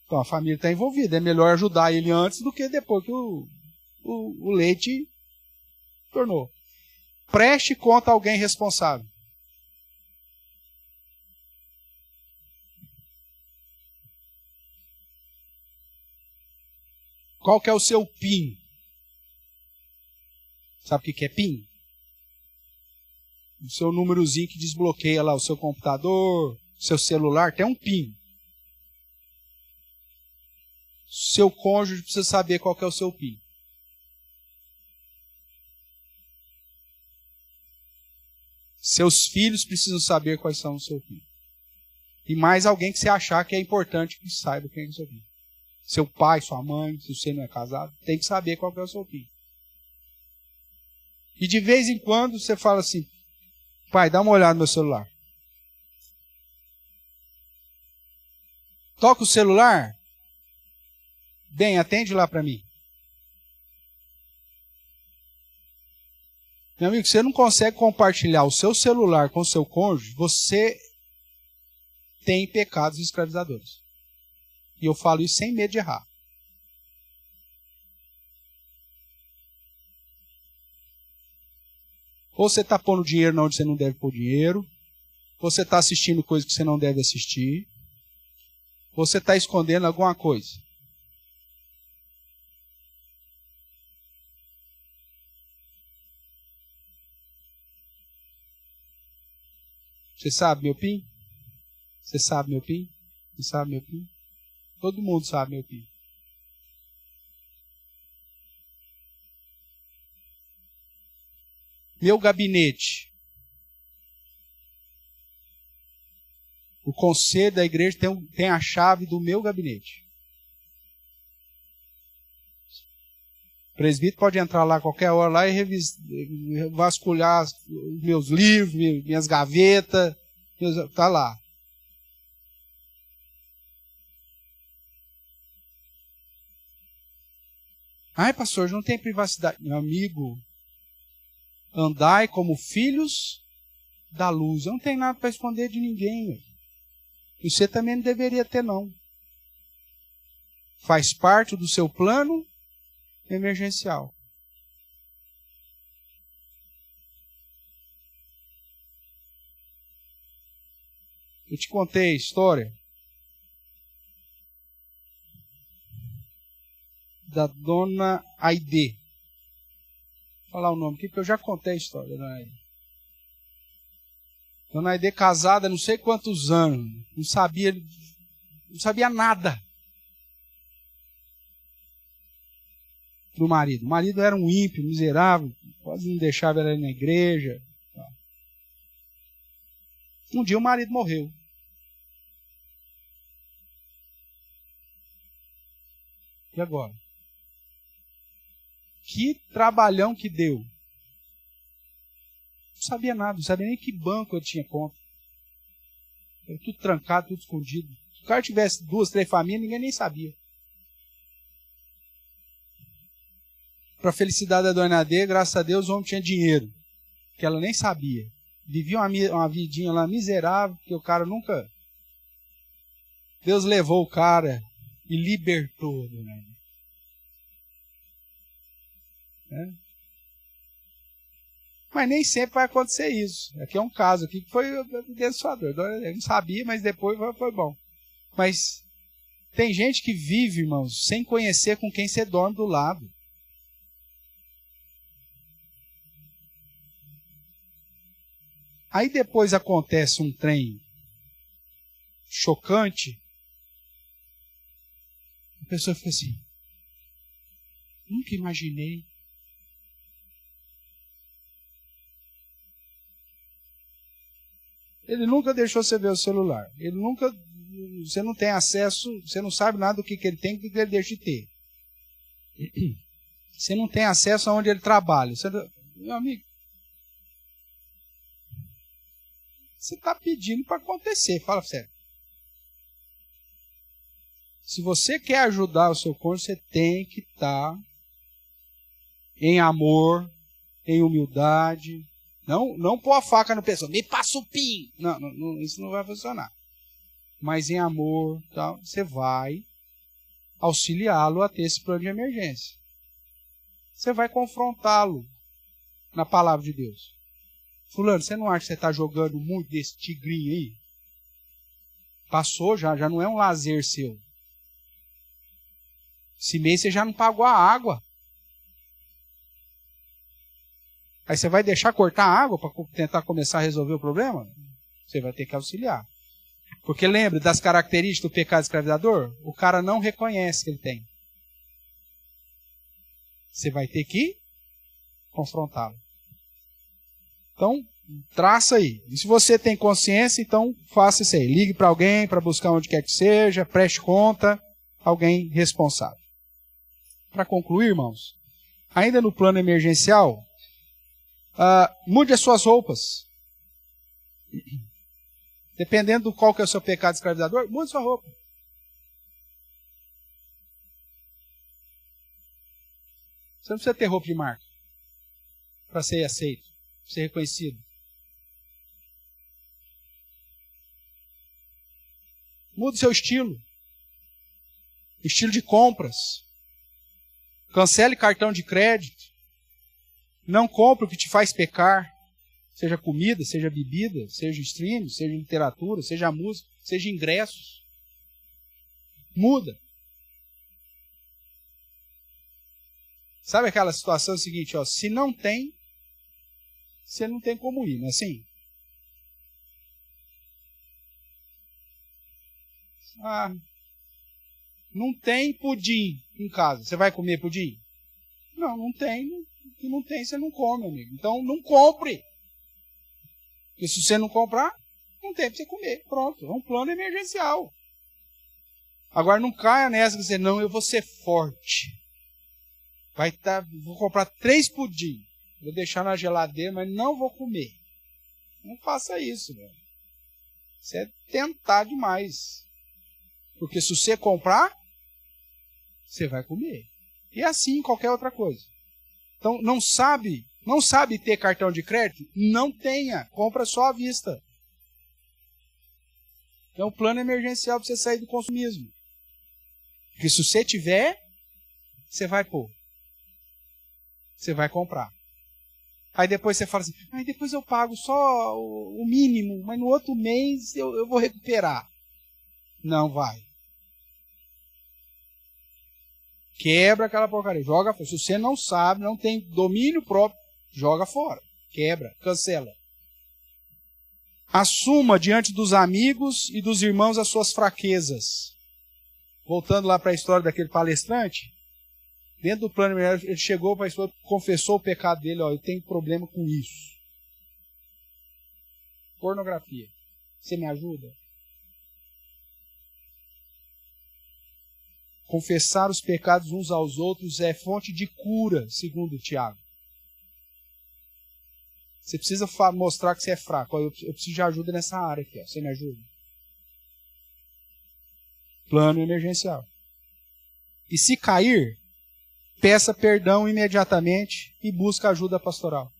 Então a família está envolvida. É melhor ajudar ele antes do que depois que o leite tornou. Preste conta a alguém responsável. Qual que é o seu PIN? Sabe o que é PIN? O seu númerozinho que desbloqueia lá o seu computador, seu celular, tem um PIN. Seu cônjuge precisa saber qual que é o seu PIN. Seus filhos precisam saber quais são o seu PIN. E mais alguém que você achar que é importante que saiba quem é o seu PIN. Seu pai, sua mãe, se você não é casado, tem que saber qual que é o seu PIN. E de vez em quando você fala assim, pai, dá uma olhada no meu celular. Toca o celular. Bem, atende lá para mim. Meu amigo, você não consegue compartilhar o seu celular com o seu cônjuge, você tem pecados escravizadores. E eu falo isso sem medo de errar. Ou você está pondo dinheiro onde você não deve pôr dinheiro, ou você está assistindo coisa que você não deve assistir, ou você está escondendo alguma coisa. Você sabe meu PIN? Você sabe meu PIN? Você sabe meu PIN? Todo mundo sabe meu PIN. Meu gabinete. O conselho da igreja tem a chave do meu gabinete. O presbítero pode entrar lá a qualquer hora lá e vasculhar os meus livros, minhas gavetas. Está lá. Ai, pastor, não tem privacidade. Meu amigo, andai como filhos da luz. Eu não tenho nada para esconder de ninguém. E você também não deveria ter, não. Faz parte do seu plano emergencial. Eu te contei a história da dona Aide. Vou falar o nome aqui, porque eu já contei a história da dona Aide. Dona Aide casada não sei quantos anos, não sabia nada do marido. O marido era um ímpio, miserável, quase não deixava ela ir na igreja. Um dia o marido morreu. E agora? Que trabalhão que deu. Não sabia nada, não sabia nem que banco eu tinha conta. Era tudo trancado, tudo escondido. Se o cara tivesse 2, 3 famílias, ninguém nem sabia. Para a felicidade da dona D, graças a Deus, o homem tinha dinheiro. Que ela nem sabia. Vivia uma vidinha lá miserável, que o cara nunca... Deus levou o cara e libertou a dona D. Mas nem sempre vai acontecer isso. Aqui é um caso aqui que foi abençoador. Eu não sabia, mas depois foi bom. Mas tem gente que vive, irmãos, sem conhecer com quem você dorme do lado. Aí depois acontece um trem chocante. A pessoa fica assim, nunca imaginei. Ele nunca deixou você ver o celular. Você não tem acesso, você não sabe nada do que ele tem e do que ele deixa de ter. Você não tem acesso aonde ele trabalha. Meu amigo, você está pedindo para acontecer, fala sério. Se você quer ajudar o seu cônjuge, você tem que estar em amor, em humildade. Não pôr a faca no pescoço, me passa o pin. Não, isso não vai funcionar. Mas em amor, tal, você vai auxiliá-lo a ter esse plano de emergência. Você vai confrontá-lo na palavra de Deus. Fulano, você não acha que você está jogando muito desse tigrinho aí? Passou já não é um lazer seu. Esse mês você já não pagou a água. Aí você vai deixar cortar a água para tentar começar a resolver o problema? Você vai ter que auxiliar. Porque lembra das características do pecado escravizador? O cara não reconhece que ele tem. Você vai ter que confrontá-lo. Então, traça aí. E se você tem consciência, então faça isso aí. Ligue para alguém, para buscar onde quer que seja, preste conta, alguém responsável. Para concluir, irmãos, ainda no plano emergencial, mude as suas roupas. Dependendo do qual que é o seu pecado escravizador, mude sua roupa. Você não precisa ter roupa de marca para ser aceito, para ser reconhecido. Mude seu estilo. Estilo de compras. Cancele cartão de crédito. Não compre o que te faz pecar. Seja comida, seja bebida, seja streaming, seja literatura, seja música, seja ingressos. Muda. Sabe aquela situação seguinte, se não tem, você não tem como ir, não é assim? Não tem pudim em casa. Você vai comer pudim? Não tem. Se não tem, você não come, amigo. Então, não compre. Porque se você não comprar, não tem para você comer. Pronto, é um plano emergencial. Agora, não caia nessa que você, não, eu vou ser forte. Vou comprar 3 pudim. Vou deixar na geladeira, mas não vou comer. Não faça isso, velho. Isso é tentar demais. Porque se você comprar, você vai comer. E assim qualquer outra coisa. Então, não sabe ter cartão de crédito? Não tenha. Compra só à vista. É um plano emergencial para você sair do consumismo. Porque se você tiver, você vai pôr. Você vai comprar. Aí depois você fala assim, depois eu pago só o mínimo, mas no outro mês eu vou recuperar. Não vai. Quebra aquela porcaria, joga fora. Se você não sabe, não tem domínio próprio, joga fora. Quebra, cancela. Assuma diante dos amigos e dos irmãos as suas fraquezas. Voltando lá para a história daquele palestrante, dentro do plano, ele chegou para a esposa, confessou o pecado dele, eu tenho problema com isso. Pornografia. Você me ajuda? confessar os pecados uns aos outros é fonte de cura, segundo Tiago. Você precisa mostrar que você é fraco. Eu preciso de ajuda nessa área aqui. Você me ajuda? Plano emergencial. E se cair, peça perdão imediatamente e busca ajuda pastoral.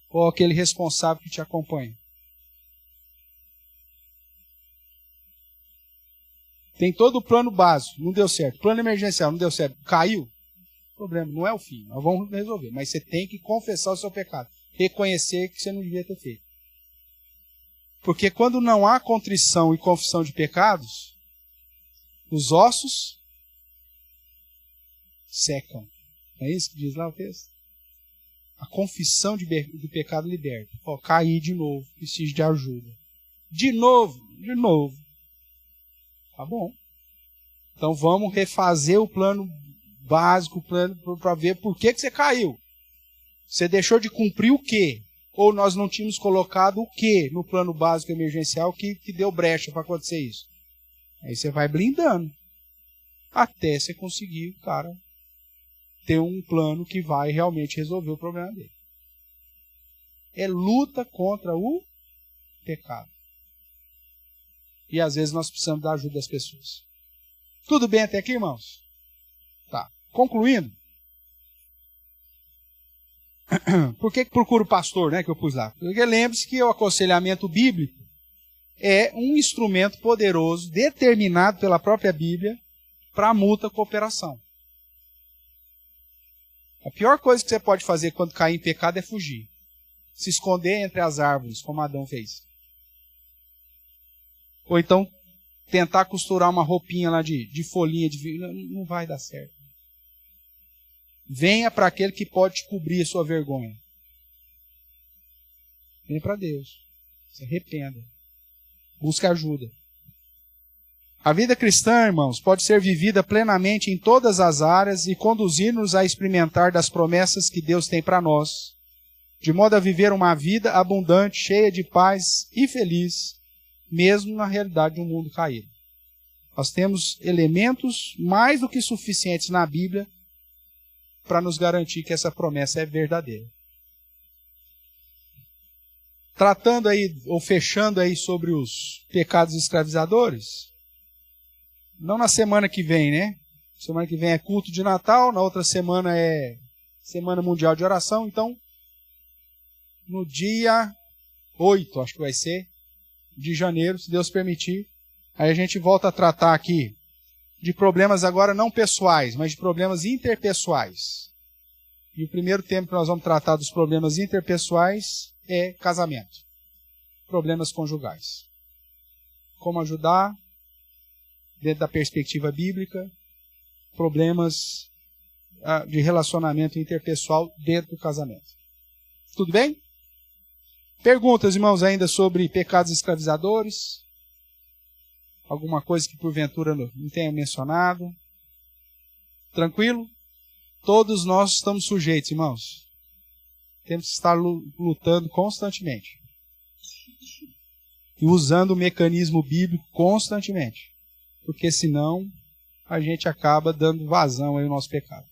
Ou aquele responsável que te acompanha. Tem todo o plano básico, não deu certo. Plano emergencial, não deu certo. Caiu. Problema, não é o fim. Nós vamos resolver. Mas você tem que confessar o seu pecado. Reconhecer que você não devia ter feito. Porque quando não há contrição e confissão de pecados, os ossos secam. É isso que diz lá o texto? A confissão do pecado liberta. Caí de novo, preciso de ajuda. De novo. Tá bom. Então vamos refazer o plano básico, para ver por que você caiu. Você deixou de cumprir o quê? Ou nós não tínhamos colocado o quê no plano básico emergencial que deu brecha para acontecer isso? Aí você vai blindando. Até você conseguir, cara, ter um plano que vai realmente resolver o problema dele. É luta contra o pecado. E às vezes nós precisamos da ajuda das pessoas. Tudo bem até aqui, irmãos? Tá. Concluindo. Por que procura o pastor, né, que eu pus lá? Porque lembre-se que o aconselhamento bíblico é um instrumento poderoso, determinado pela própria Bíblia, para a mútua cooperação. A pior coisa que você pode fazer quando cair em pecado é fugir. Se esconder entre as árvores, como Adão fez. Ou então tentar costurar uma roupinha lá de folhinha de não vai dar certo. Venha para aquele que pode te cobrir a sua vergonha. Venha para Deus. Se arrependa. Busque ajuda. A vida cristã, irmãos, pode ser vivida plenamente em todas as áreas e conduzir-nos a experimentar das promessas que Deus tem para nós, de modo a viver uma vida abundante, cheia de paz e feliz, mesmo na realidade de um mundo caído. Nós temos elementos mais do que suficientes na Bíblia para nos garantir que essa promessa é verdadeira. Tratando aí, ou fechando aí sobre os pecados escravizadores, não na semana que vem, né? Semana que vem é culto de Natal, na outra semana é Semana Mundial de Oração, então no dia 8, acho que vai ser, de janeiro, se Deus permitir, aí a gente volta a tratar aqui de problemas agora não pessoais, mas de problemas interpessoais. E o primeiro tema que nós vamos tratar dos problemas interpessoais é casamento. Problemas conjugais. Como ajudar, dentro da perspectiva bíblica, problemas de relacionamento interpessoal dentro do casamento. Tudo bem? Perguntas, irmãos, ainda sobre pecados escravizadores? Alguma coisa que porventura não tenha mencionado? Tranquilo? Todos nós estamos sujeitos, irmãos. Temos que estar lutando constantemente. E usando o mecanismo bíblico constantemente. Porque senão a gente acaba dando vazão aí ao nosso pecado.